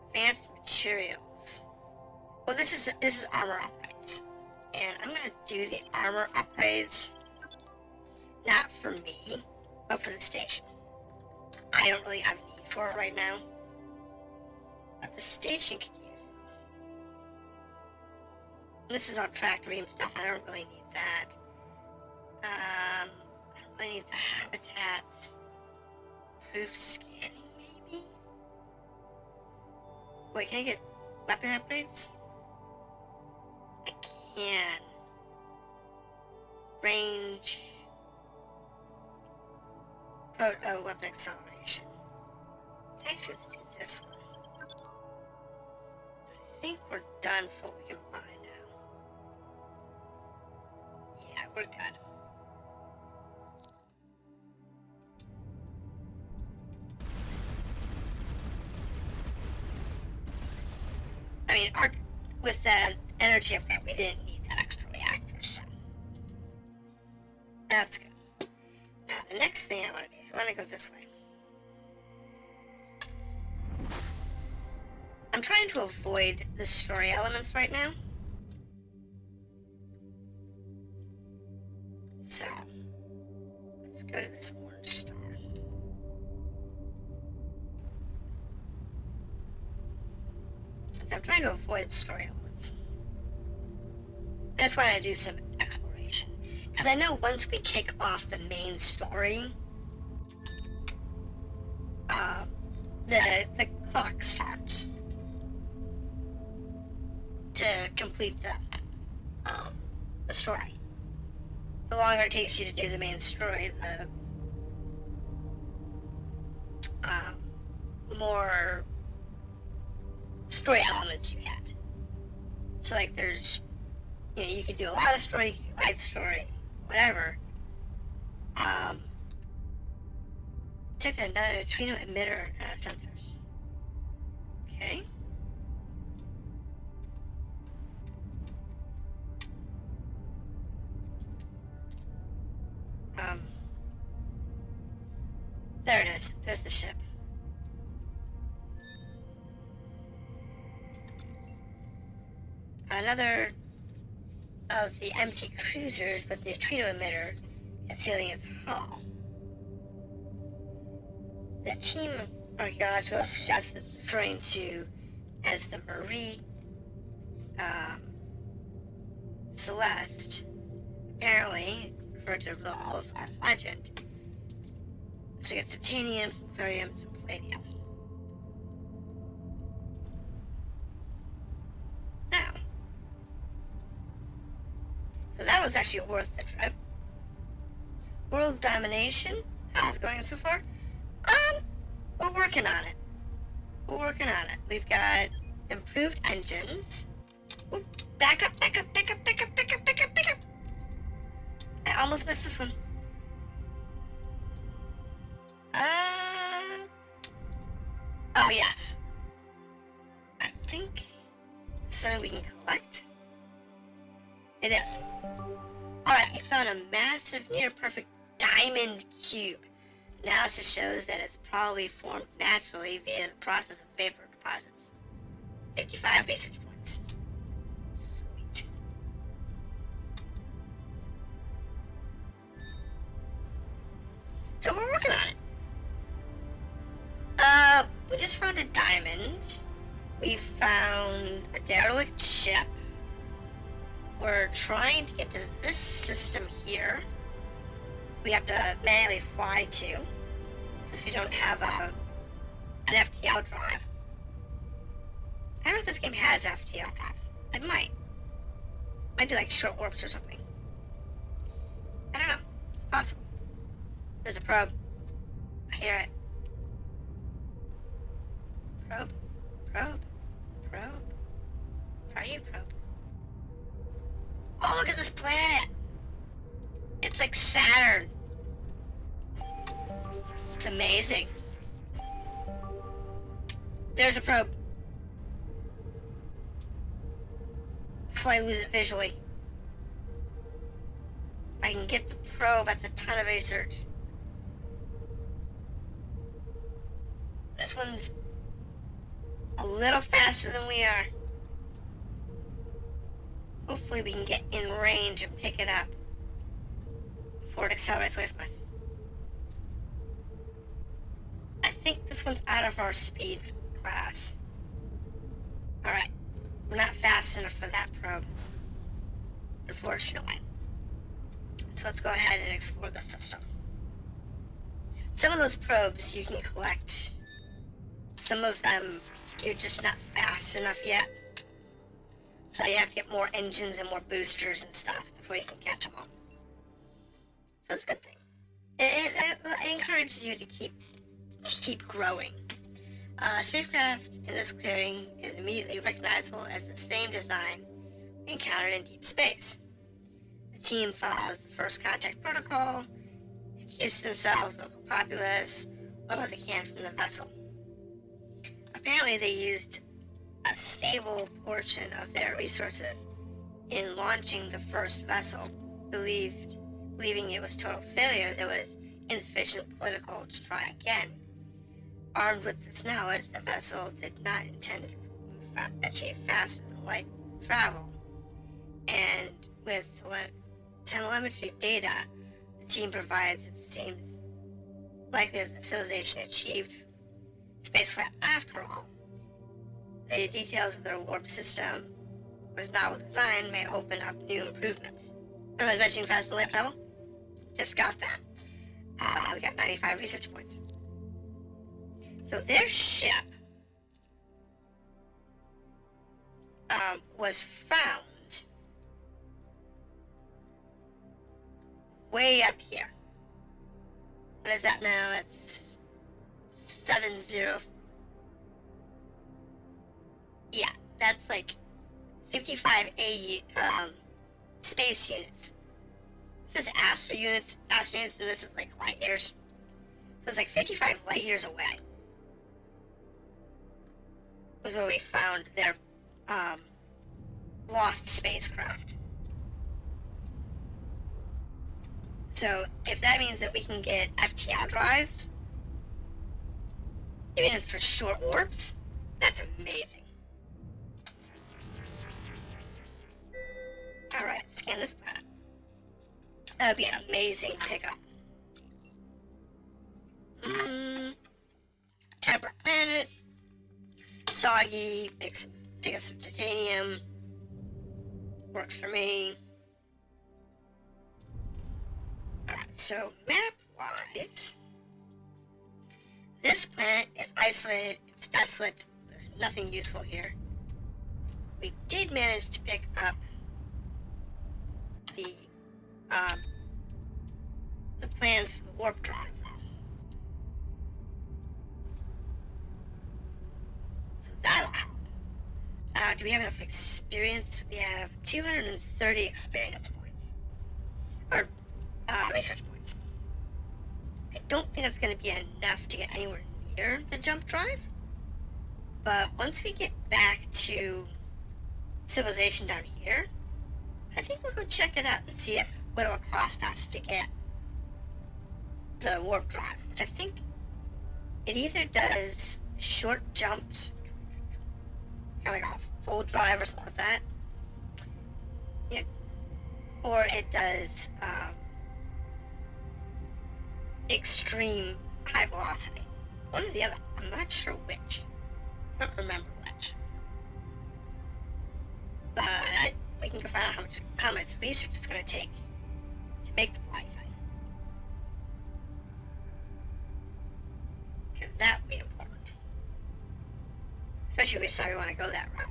Advanced materials. Well, this is armor upgrades, and I'm gonna do the armor upgrades not for me, but for the station. I don't really have a need for it right now, but the station could use them. This is all tracked ream stuff. I don't really need that. I don't really need the habitats. Proof scanning, maybe? Wait, can I get weapon upgrades? I can. Range. Weapon acceleration. Actually, let's do this one. I think we're done for what we can buy now. Yeah, we're good. I mean, with that energy upgrade, we didn't need that extra reactor, so that's good. Now, the next thing I want to do is I want to go this way. I'm trying to avoid the story elements right now. So, let's go to this orange star. So I'm trying to avoid story elements. I just want to do some exploration. Because I know once we kick off the main story, the clock starts to complete the story. The longer it takes you to do the main story, the more story elements you get. So like there's, you can do a lot of story, you can do light story, whatever. Detected another neutrino emitter sensors. Okay. There it is. There's the ship. Another of the empty cruisers with the neutrino emitter concealing its hull. The team archaeological suggested referring to as the Marie Celeste, apparently referred to the Oliphant legend. So we get titanium, some thorium, some palladium. Now, so that was actually worth the trip. World domination, how's it going so far? We're working on it. We're working on it. We've got improved engines. Oop, back up, back up, back up, back up, back up, back up, back up. I almost missed this one. Oh yes. I think it's something we can collect. It is. Alright, we found a massive, near-perfect diamond cube. Analysis shows that it's probably formed naturally via the process of vapor deposits. 55 research points. Sweet. So we're working on it. We just found a diamond. We found a derelict ship. We're trying to get to this system here. We have to manually fly to, since we don't have an FTL drive. I don't know if this game has FTL drives. It might. Might do like short warps or something. I don't know. It's possible. There's a probe. I hear it. Probe. Probe. Probe. Where are you, probe? Oh, look at this planet! It's like Saturn. It's amazing. There's a probe. Before I lose it visually. If I can get the probe, that's a ton of research. This one's a little faster than we are. Hopefully we can get in range and pick it up before it accelerates away from us. I think this one's out of our speed class. Alright. We're not fast enough for that probe, unfortunately. So let's go ahead and explore the system. Some of those probes you can collect. Some of them you're just not fast enough yet. So you have to get more engines and more boosters and stuff before you can catch them all. So that's a good thing. It encourages you to keep growing. Spacecraft in this clearing is immediately recognizable as the same design we encountered in deep space. The team follows the first contact protocol, introduces themselves, local populace, learn what they can from the vessel. Apparently they used a stable portion of their resources in launching the first vessel, believing it was total failure. There was insufficient political to try again. Armed with this knowledge, the vessel did not intend to achieve faster than light travel, and with telemetry data the team provides, it seems likely that the civilization achieved spaceflight after all. The details of their warp system was novel design may open up new improvements. Remember I was mentioning faster light travel? Just got that. We got 95 research points. So their ship was found way up here. What is that now? It's 70. Yeah, that's like 55 space units. This is astro units, and this is like light years. So it's like 55 light years away. Was where we found their lost spacecraft. So if that means that we can get FTL drives, even if it's for short warps, that's amazing. Alright, scan this planet. That would be an amazing pickup. Temperate planet. Soggy, pick up some titanium. Works for me. Alright, so map-wise, this planet is isolated, it's desolate, there's nothing useful here. We did manage to pick up the plans for the warp drive, though. So that'll help. Do we have enough experience? We have 230 experience points. Or, research points. I don't think that's going to be enough to get anywhere near the jump drive. But once we get back to civilization down here, I think we'll go check it out and see what it will cost us to get the warp drive, which I think it either does short jumps, kind of like a full drive or something like that, yeah, or it does extreme high velocity. One or the other. I'm not sure which. I don't remember which. But we can go find out how much research it's going to take to make the bloody thing. Because that would be important. Especially if we decide we want to go that route.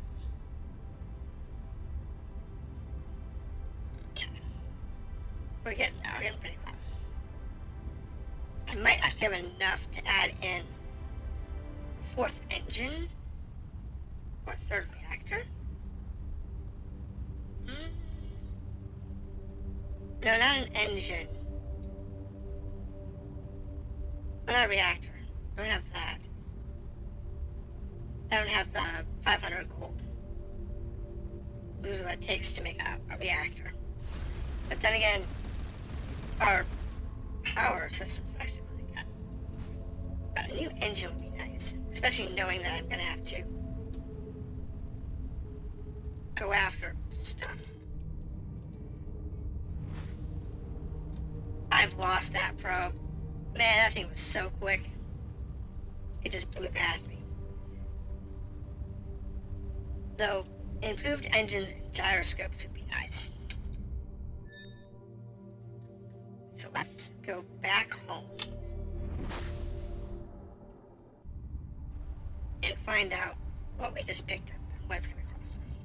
Okay. We're getting there. We're getting pretty close. I might actually have enough to add in a fourth engine or third reactor. No, not an engine. Not a reactor. I don't have that. I don't have the 500 gold. Lose what it takes to make a reactor. But then again, our power systems are actually really good. But a new engine would be nice, especially knowing that I'm going to have to go after stuff. I've lost that probe. Man, that thing was so quick. It just blew past me. Though, improved engines and gyroscopes would be nice. So let's go back home and find out what we just picked up and what it's going to cost us.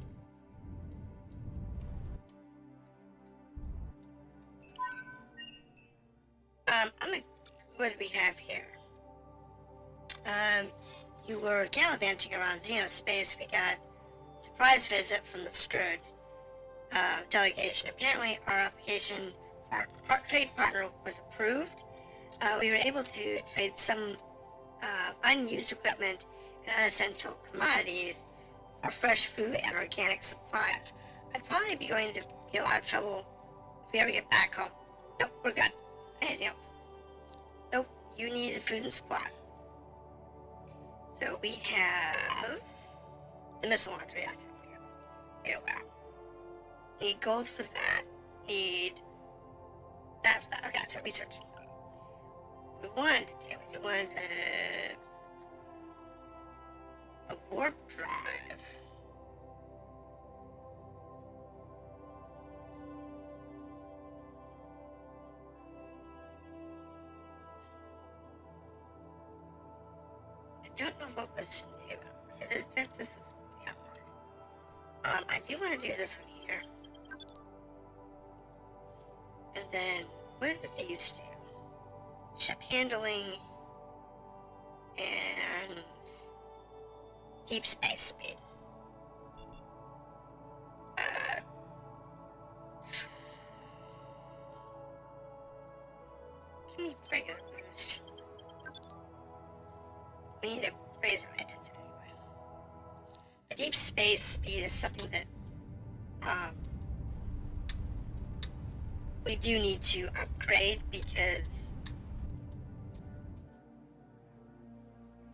What do we have here? You were gallivanting around Xenospace. We got a surprise visit from the Screwed delegation. Apparently, our application for our trade partner was approved. We were able to trade some unused equipment and unessential commodities for fresh food and organic supplies. I'd probably be going to get a lot of trouble if we ever get back home. Nope, we're good. Anything else? Nope, you needed food and supplies. So we have the missile launcher, yes. Here we are. Need gold for that. Need that for that. Okay, so research. What we wanted to do is we wanted a warp drive. I don't know what was new. This was the unlock. I do want to do this one here. And then, what did these do? Ship handling and deep space speed. Give me regular boost. We need to raise our engines anyway. The deep space speed is something that we do need to upgrade because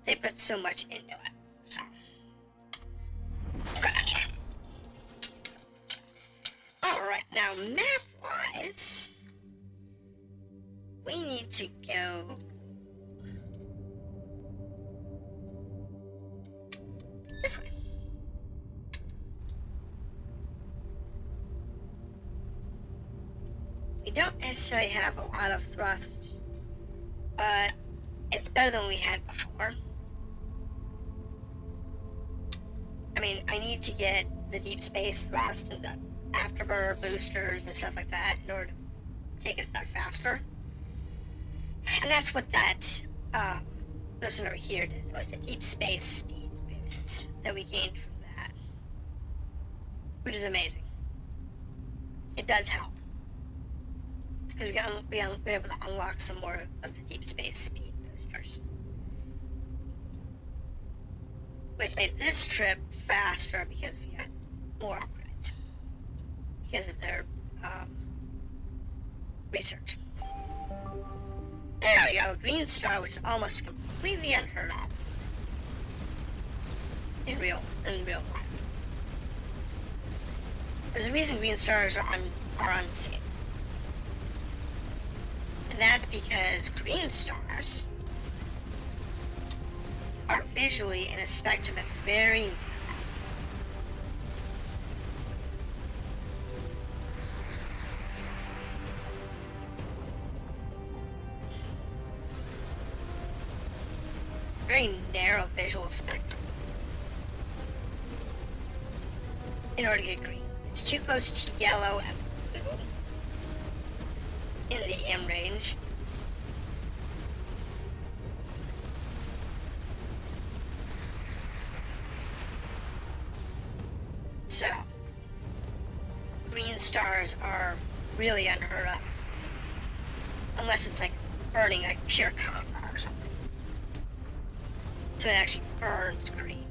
they put so much into it. So, go down here. Alright, now map-wise, we need to go this way. We don't necessarily have a lot of thrust, but it's better than we had before. I mean, I need to get the deep space thrust and the afterburner boosters and stuff like that in order to take us there faster. And that's what that this one over here did, was the deep space speed boosts that we gained from that, which is amazing. It does help because we're able to unlock some more of the deep space speed boosters, which made this trip faster because we got more upgrades because of their research. There we go, green star, which is almost completely unheard of in real life. There's a reason green stars are unseen. And that's because green stars are visually in a spectrum that's very narrow. Very narrow visual spectrum in order to get green. It's too close to yellow and blue in the M range. So, green stars are really unheard of. Unless it's like burning like pure copper or something. So it actually burns green.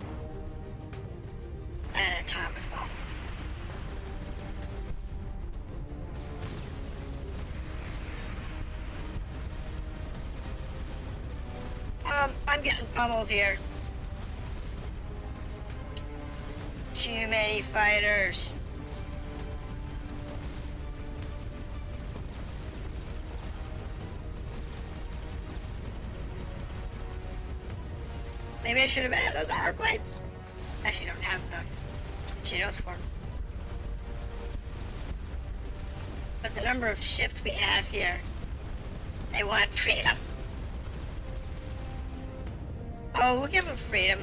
at an atomic level. I'm getting pummeled here. Too many fighters. Maybe I should have had those armor plates. Actually, don't have enough materials for them. But the number of ships we have here, they want freedom. Oh, we'll give them freedom.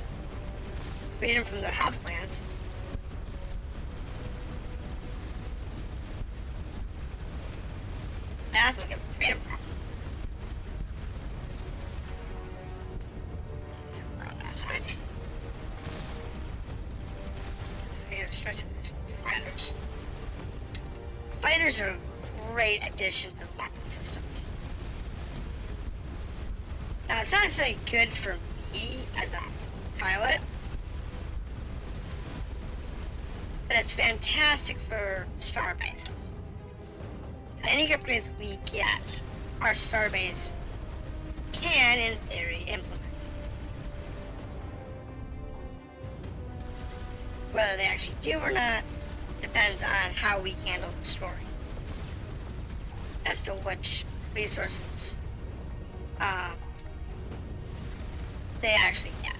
Freedom from their health plans. That's what we'll give them freedom from. On that side. So we gotta start some of these fighters. Fighters are a great addition to the weapon systems. Now, it's not necessarily good for me as a pilot, but it's fantastic for star bases. Any upgrades we get, our starbase can, in theory, implement. Whether they actually do or not depends on how we handle the story as to which resources they actually get.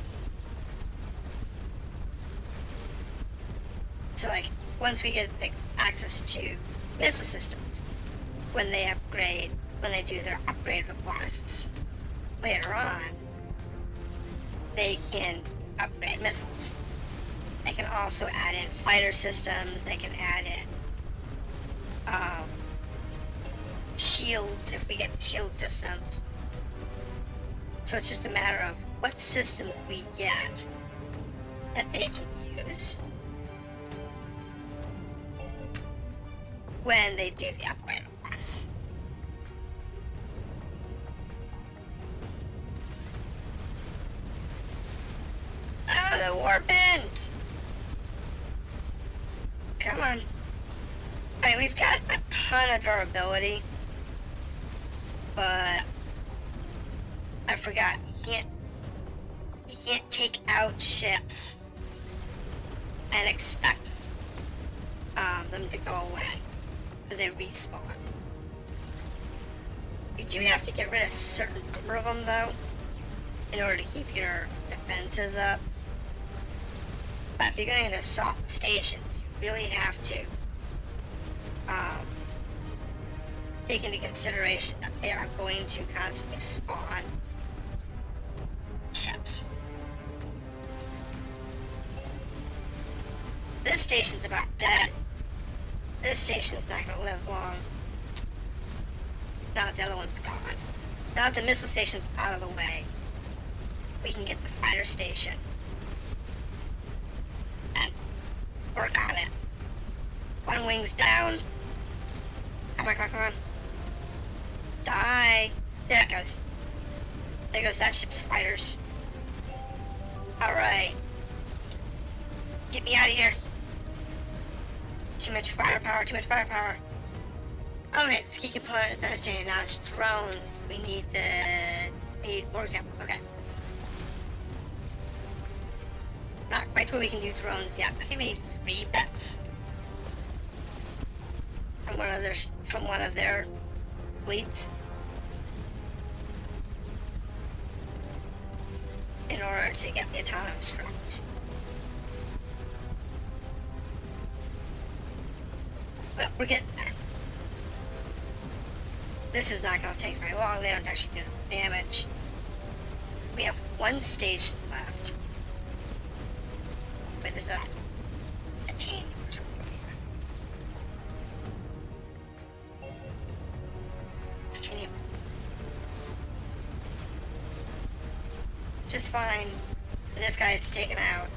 So, like, once we get the access to missile systems, when they do their upgrade requests later on, they can upgrade missiles. They can also add in fighter systems, they can add in shields if we get the shield systems. So it's just a matter of what systems we get that they can use when they do the upgrade requests. Oh, the warpins! Come on. I mean, we've got a ton of durability, but I forgot, you can't take out ships and expect them to go away, because they respawn. You do have to get rid of a certain number of them, though, in order to keep your defenses up. But if you're going to assault stations, you really have to take into consideration that they are going to constantly spawn ships. This station's about dead. This station's not going to live long. Now that the other one's gone. Now that the missile station's out of the way, we can get the fighter station and work on it. One wing's down. Come on, come on, come on. Die. There it goes. There goes that ship's fighters. Alright. Get me out of here. Too much firepower, too much firepower. Alright, this key component is understanding. Now it's drones. We need more examples. Okay. Not quite where we can do drones yet. I think we need 3 bets from one of their fleets in order to get the autonomous drones. But we're getting there. This is not going to take very long. They don't actually do damage. We have 1 station left. Wait, there's a team or something. Titanium. Just fine. And this guy's taken out.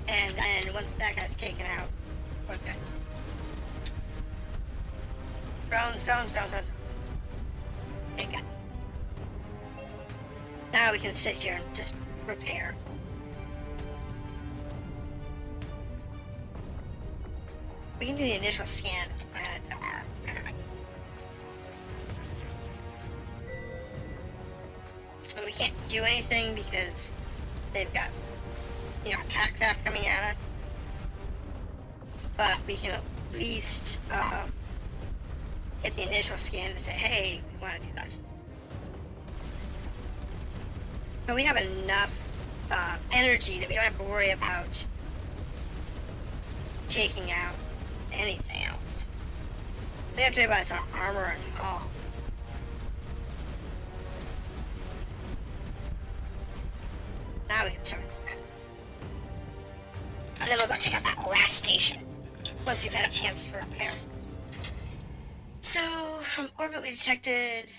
And then once that guy's taken out, we're good. Drones. Okay, good. Now we can sit here and just repair. We can do the initial scan of this planet. We can't do anything because they've got, attack craft coming at us. But we can at least get the initial scan to say, hey, we want to do this. But we have enough energy that we don't have to worry about taking out anything else. They have to worry about is our armor and hull. Now we can start with that. And then we'll go take out that last station once we've had a chance to repair. So, from orbit we detected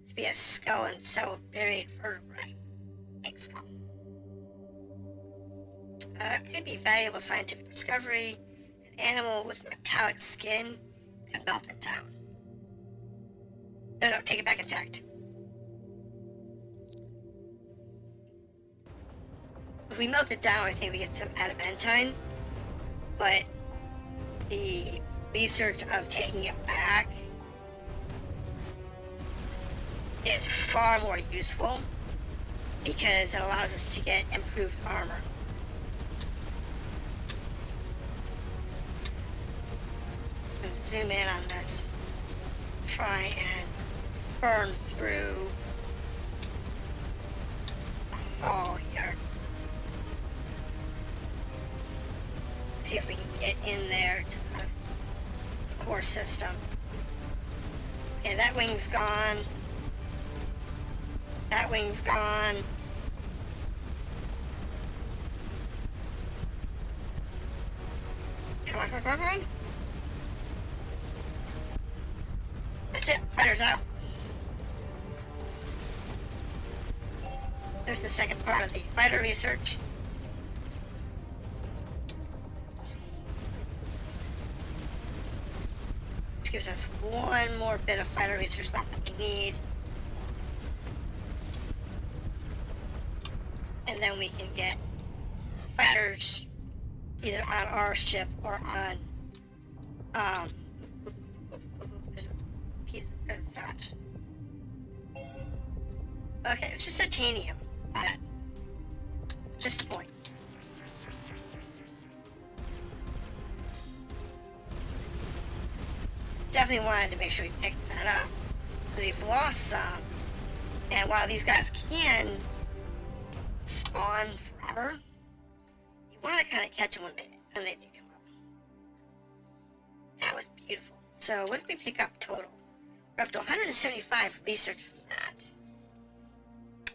to be a skull and several buried vertebrae. Big skull. Could be valuable scientific discovery. An animal with metallic skin could melt it down. No, take it back intact. If we melt it down, I think we get some adamantine, but the research of taking it back is far more useful because it allows us to get improved armor. And zoom in on this. Try and burn through the hull here. See if we can get in there to the core system. Okay, that wing's gone. That wing's gone. Come on, come on, come on, come on. That's it. Fighter's out. There's the second part of the fighter research. Which gives us one more bit of fighter research left that we need. And then we can get fighters either on our ship or on there's a piece of such. Okay, it's just titanium, but just the point. Definitely wanted to make sure we picked that up. We've lost some, and while these guys can spawn forever, you want to kind of catch them when they do come up. That was beautiful. So what did we pick up total? We're up to 175 research from that.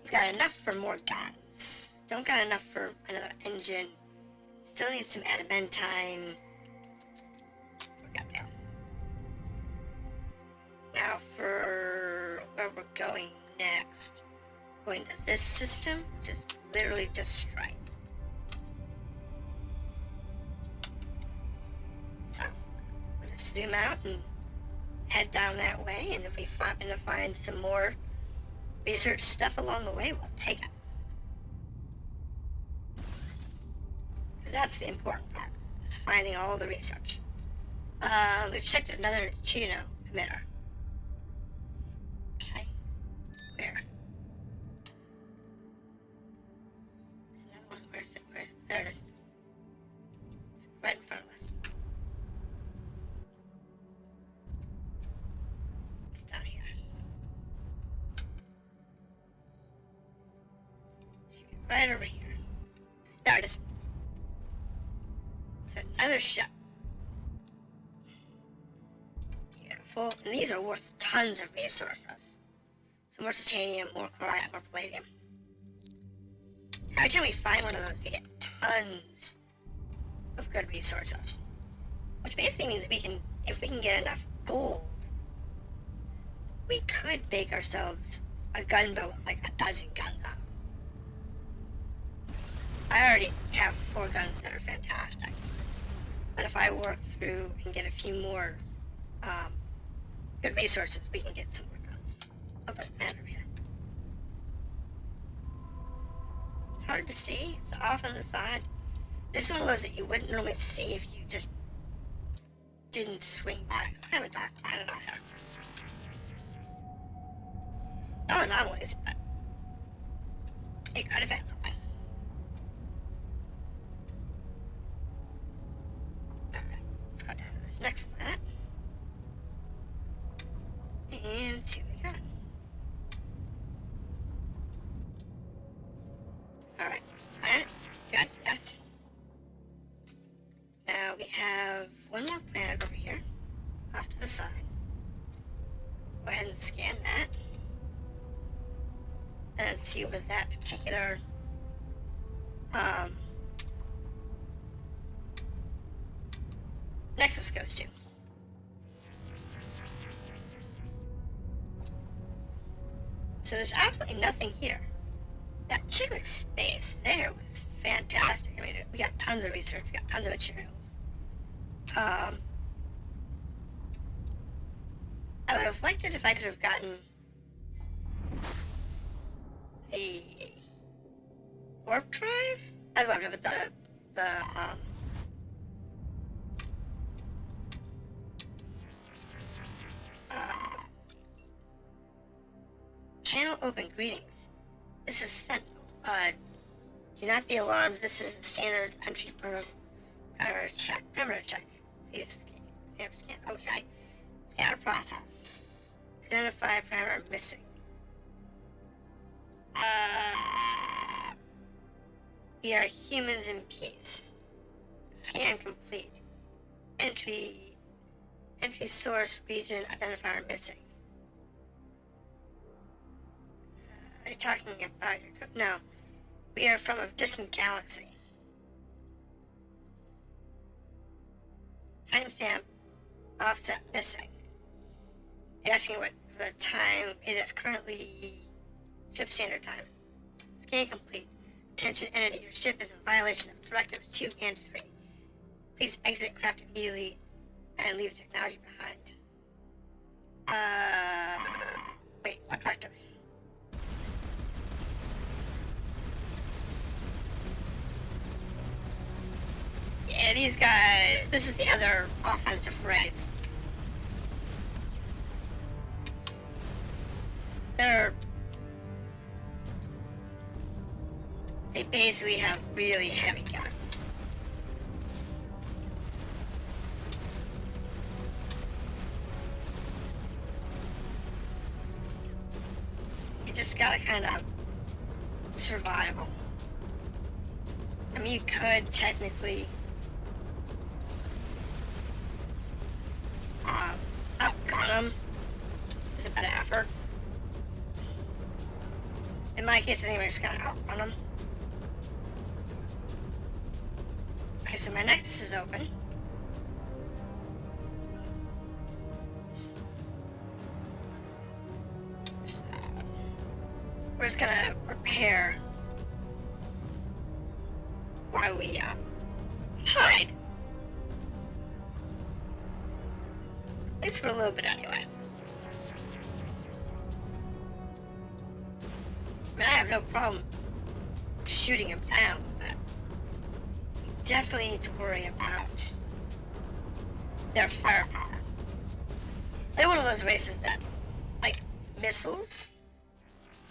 We've got enough for more guns. Don't got enough for another engine. Still need some adamantine. We got there. Now for where we're going next. Going to this system, which is literally just strike. So we'll just zoom out and head down that way, and if we happen to find some more research stuff along the way, we'll take it. Because that's the important part, is finding all the research. We've checked another neutrino emitter. Okay. Where? There's another one. Where is it? There it is. It's right in front of us. It's down here. Should be right over here. There it is. So another ship. Beautiful. And these are worth tons of resources. So more titanium, more chlorite, more palladium. Every time we find one of those, we get tons of good resources. Which basically means if we can get enough gold, we could make ourselves a gunboat with like a dozen guns on it. I already have 4 guns that are fantastic. But if I work through and get a few more good resources, we can get some more guns. Oh, this planet over here. It's hard to see. It's off on the side. This is one of those that you wouldn't normally see if you just didn't swing by. It's kind of dark. I don't know. No anomalies, but it could have had something. Alright, let's go down to this next planet. And see what we got. Alright, planet. Good, yes. Now we have one more planet over here, off to the side. Go ahead and scan that. And see where that particular Nexus goes to. So there's absolutely nothing here. That Chiclet space there was fantastic. I mean, we got tons of research, we got tons of materials. I would have liked it if I could have gotten the warp drive? That's what I'm talking about, the channel open, greetings. This is Sentinel. Do not be alarmed, this is a standard entry perimeter check. Please scan. Okay. Scanner process. Identify parameter missing. We are humans in peace. Scan complete. Entry source region identifier missing. Are you talking about your... No. We are from a distant galaxy. Timestamp offset missing. You're asking what the time it is currently ship standard time. Scan complete. Attention entity, your ship is in violation of directives 2 and 3. Please exit craft immediately and leave the technology behind. Wait, what directives? Yeah, these guys, this is the other offensive race. They basically have really heavy guns. You just gotta kind of survive them. I mean, you could technically outgun them with a better effort. In my case, anyway, I just gotta outrun them. Okay, so my Nexus is open. So, we're just gonna prepare while we hide. At least for a little bit anyway. I mean, I have no problems shooting him down, but we definitely need to worry about their firepower. They're one of those races that, like, missiles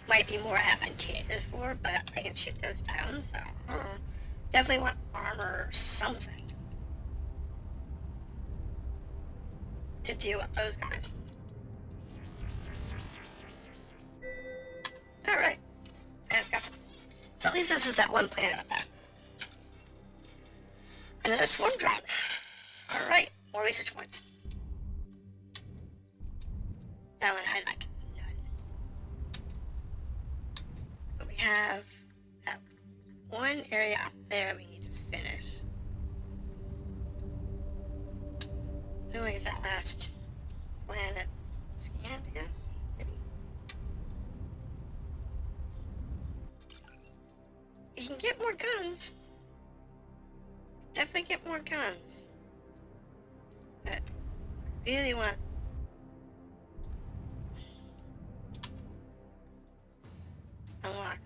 might be more advantageous for, but I can shoot those down, so definitely want armor or something to deal with those guys. Alright. That's got some. So at least this was that one planet up there. Another swarm drone. Alright, more research points. That one I like none. But we have that one area up there we need to finish. Then we get that last planet scanned, I guess? Maybe. You can get more guns. Definitely get more guns. But I really want... unlock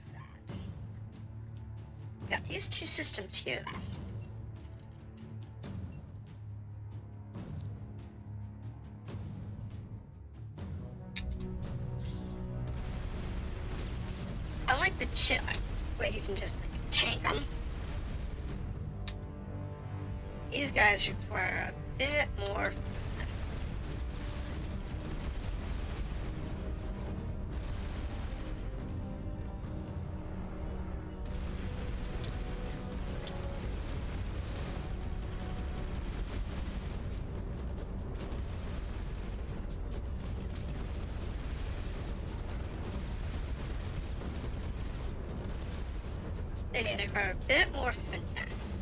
that. Got these two systems here, though. like the chill, where you can just like tank them. These guys require a bit more finesse. They need to require a bit more finesse.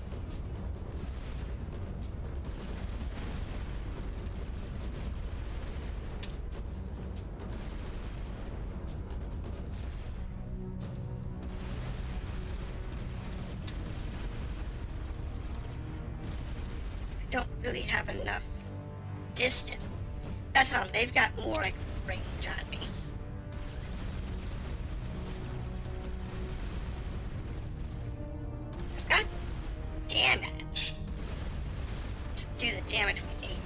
I don't really have enough distance. That's how they've got more like range on me. Damage to do the damage we need.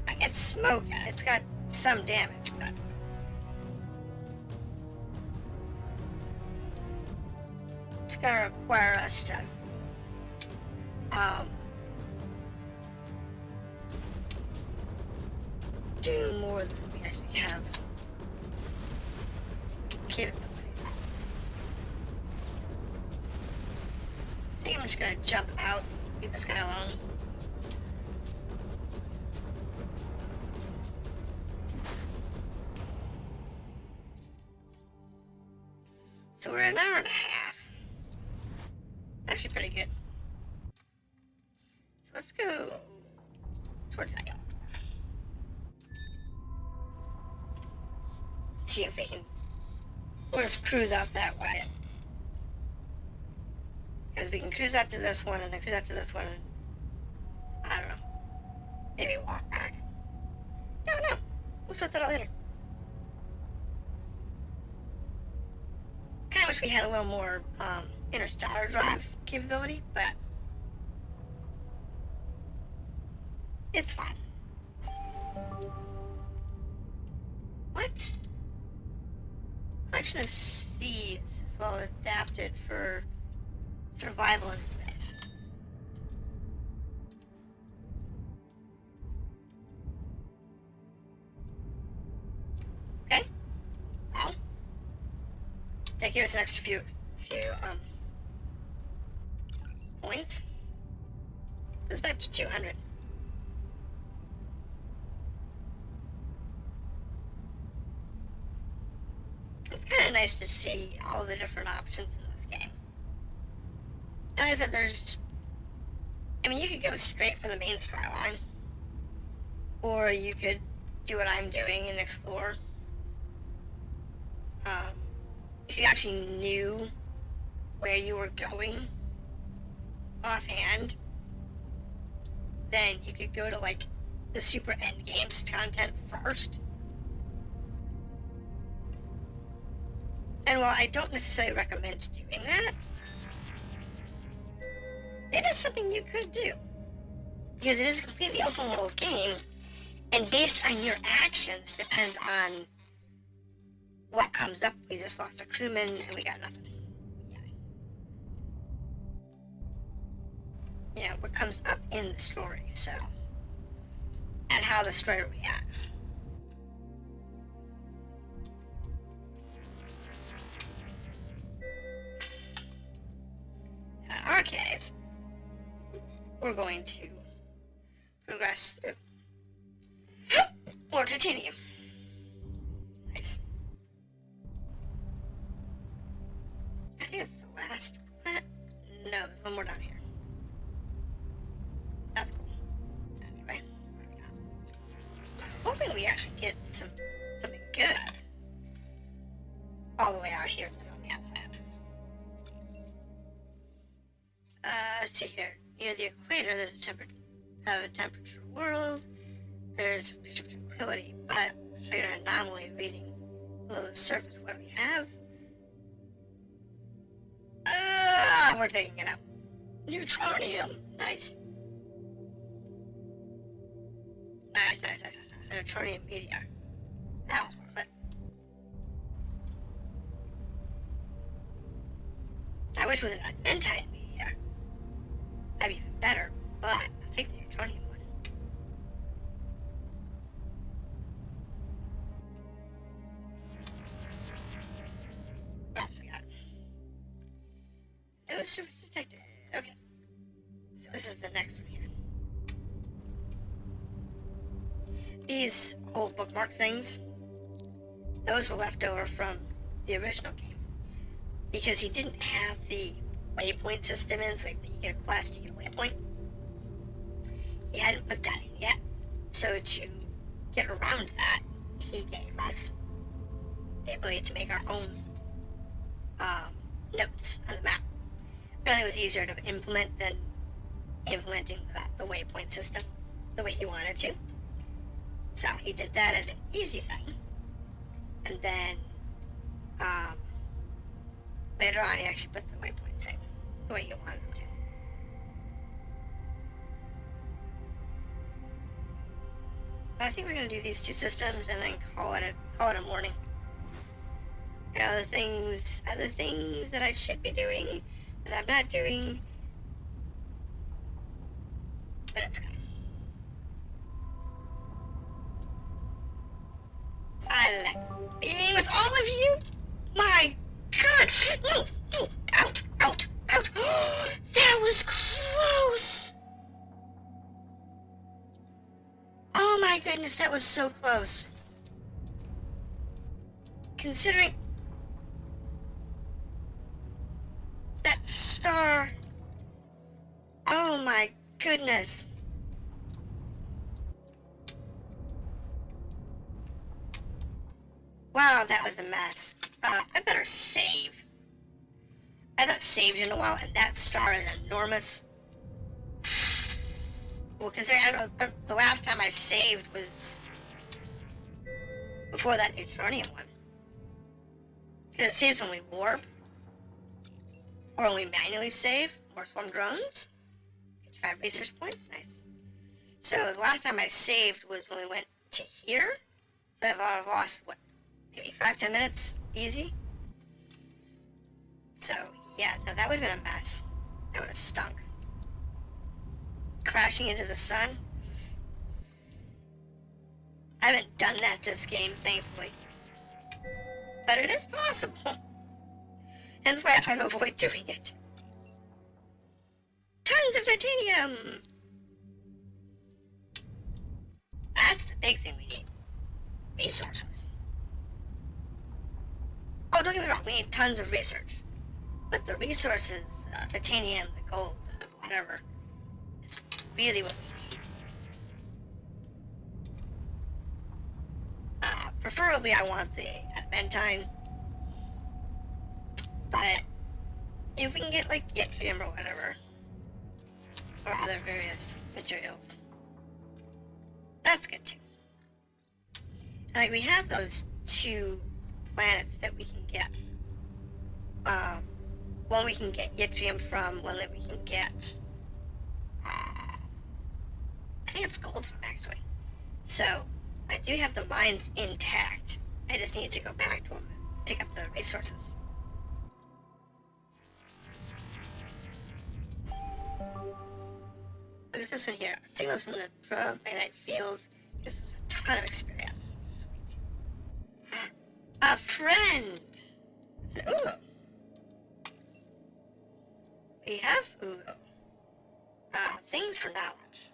I get smoke at it. It's got some damage, but it's gonna require us to do more than we actually have capabilities. I think I'm just gonna jump out, leave this guy alone. So we're an hour and a half. It's actually pretty good. So let's go towards that yellow dwarf. Let's see if we can. We'll just cruise out that way. Because we can cruise out to this one and then cruise out to this one and I don't know. Maybe walk back. No. We'll sort that out later. Kinda wish we had a little more interstellar drive capability, but it's fine. What? Collection of seeds is well adapted for survival in space. Okay. Well, that gives us an extra few points. This is back to 200. It's kind of nice to see all the different options in this game. And like I said, you could go straight for the main storyline. Or you could do what I'm doing and explore. If you actually knew where you were going offhand, then you could go to like the super end games content first. And while I don't necessarily recommend doing that, it is something you could do. Because it is a completely open world game, and based on your actions depends on what comes up. We just lost a crewman and we got nothing. Yeah, what comes up in the story, so. And how the story reacts. In our case, we're going to progress through more titanium. Nice. I think it's the last planet. No, there's one more down here. That's cool. Anyway, what do we got? I'm hoping we actually get something good all the way out here in the romance land. Let's see here. Near the equator, there's a temperature world. There's a picture of tranquility, but let's figure an anomaly reading below the surface. What do we have? We're taking it out. Neutronium. Nice. Nice. Neutronium meteor. That was worth it. wish it was an adventine meteor. That'd be even better, but I'll take the neutronium one. Yes, we got it. No surface detected. Okay. So this is the next one here. These whole bookmark things, those were left over from the original game. Because he didn't have the waypoint system in, so when you get a quest, you get a waypoint. He hadn't put that in yet. So to get around that, he gave us the ability to make our own notes on the map. Apparently it was easier to implement than implementing the waypoint system the way he wanted to. So he did that as an easy thing. And then later on he actually put the waypoints in the way he wanted them to. But I think we're going to do these two systems and then call it a morning. And other things that I should be doing that I'm not doing, but it's good. I like being with all of you. My God! No! Out! Out! Out! That was close! Oh my goodness, that was so close. Considering that star. Oh my goodness. Wow, that was a mess. I better save. I haven't saved in a while, and that star is enormous. Well, considering the last time I saved was before that neutronium one. Because it saves when we warp, or when we manually save, or swarm drones. 5 research points, nice. So the last time I saved was when we went to here. So I've lost, what, maybe 5-10 minutes, easy. So yeah, no, that would have been a mess. That would have stunk. Crashing into the sun. I haven't done that this game, thankfully. But it is possible. Hence why I try to avoid doing it. Tons of titanium! That's the big thing we need. Resources. Oh, don't get me wrong, we need tons of research. But the resources, the titanium, the gold, the whatever, is really what we need. Preferably I want the adventine. But if we can get like yttrium or whatever, or other various materials, that's good too. And like we have those 2 planets that we can get. One we can get yttrium from, one that we can get, I think it's gold from actually. So I do have the mines intact. I just need to go back to them and pick up the resources. Look at this one here. Signals from the pro-finite fields. This is a ton of experience. Sweet. A friend! It's an Ulu. We have Ulu. Things for knowledge.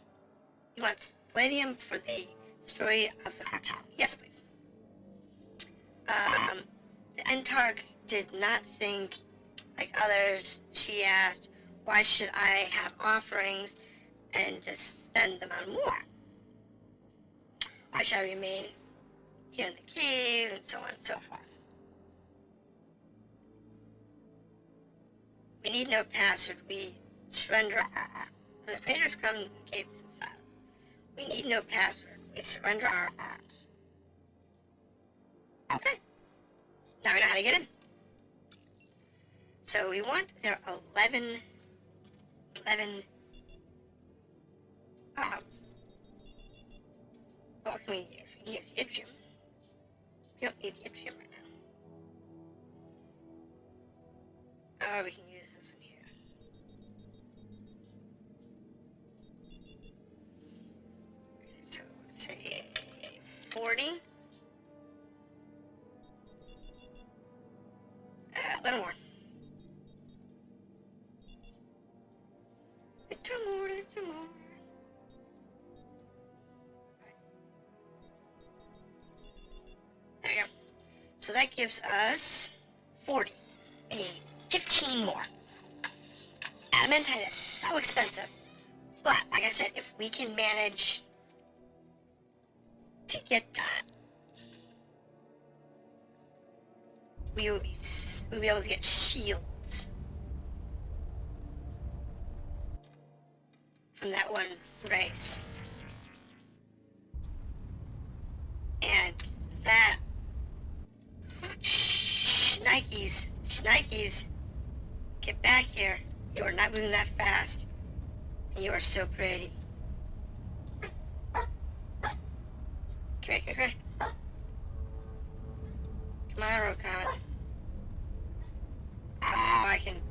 He wants palladium for the story of the cartel. Yes, please. The Entarg did not think like others. She asked, why should I have offerings and just spend them on war? Why should I remain here in the cave, and so on and so forth? We need no password. We surrender our... The traders come in gates and sides. We need no password. We surrender our arms. Okay. Now we know how to get in. So we want their 11... what can we use? We can use yttrium. We don't need yttrium right now. Oh, we can use this one 40. A little more. Little more, little more. There we go. So that gives us 40. We need 15 more. Adamantine is so expensive. But, like I said, if we can manage to get that, we'll be able to get shields from that one race. And that... Shnikes, get back here. You are not moving that fast. And you are so pretty. Come here. Come on, Road Comet. Oh, I can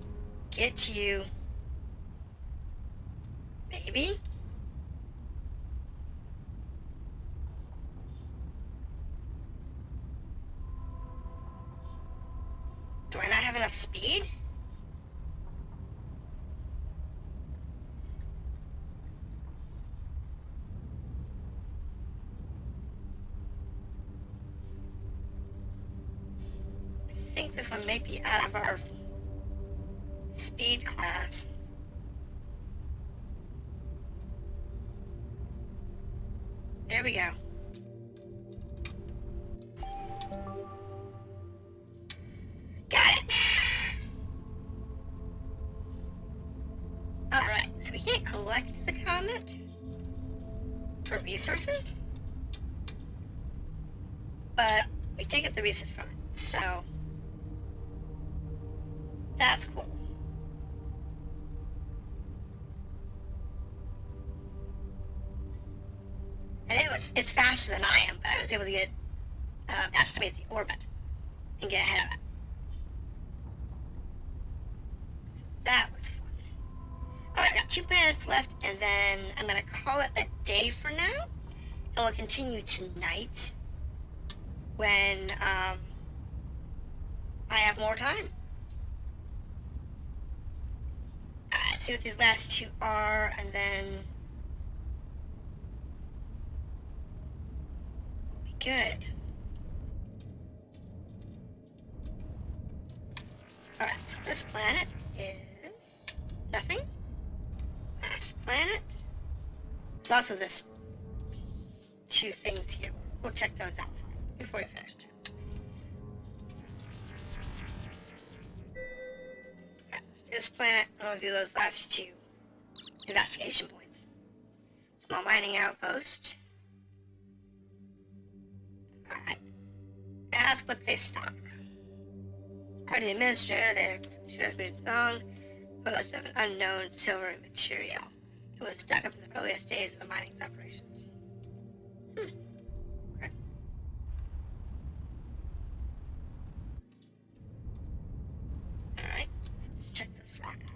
get to you. Maybe? Do I not have enough speed? I think this one may be out of our speed class. There we go. Got it. Alright, so we can't collect the comet for resources, but we did get the research from it, so that's cool. And it's faster than I am, but I was able to get estimate the orbit and get ahead of it. So that was fun. Alright, I've got 2 planets left, and then I'm going to call it a day for now, and we'll continue tonight when I have more time. Alright, let's see what these last 2 are, and then we'll be good. Alright, so this planet is nothing. Last planet. There's also this 2 things here. We'll check those out before we finish too. Alright, let's do this planet, and we'll do those last 2 investigation points. Small mining outpost. Alright. Ask what they stock. According to the administrator, their sheriff moved along, posed of an unknown silver material. It was dug up in the earliest days of the mining operations. Okay. Alright, so let's check this rock out.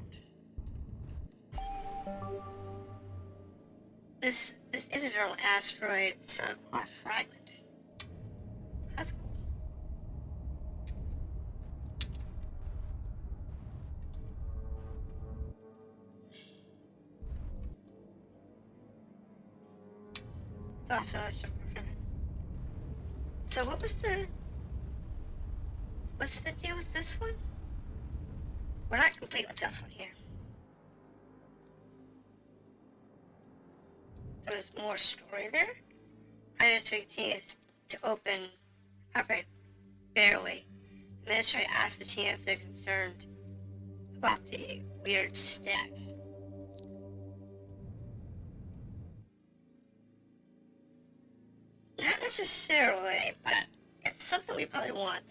This isn't an asteroid, it's a fragment. That's cool. So what's the deal with this one? We're not complete with this one here. There was more story there. Pioneers continues to operate barely. The administrator asked the team if they're concerned about the weird stick. Not necessarily, but it's something we probably want.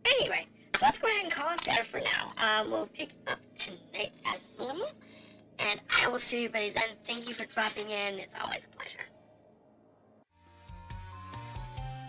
Anyway, so let's go ahead and call it there for now. We'll pick up tonight as normal, and I will see everybody then. Thank you for dropping in. It's always a pleasure.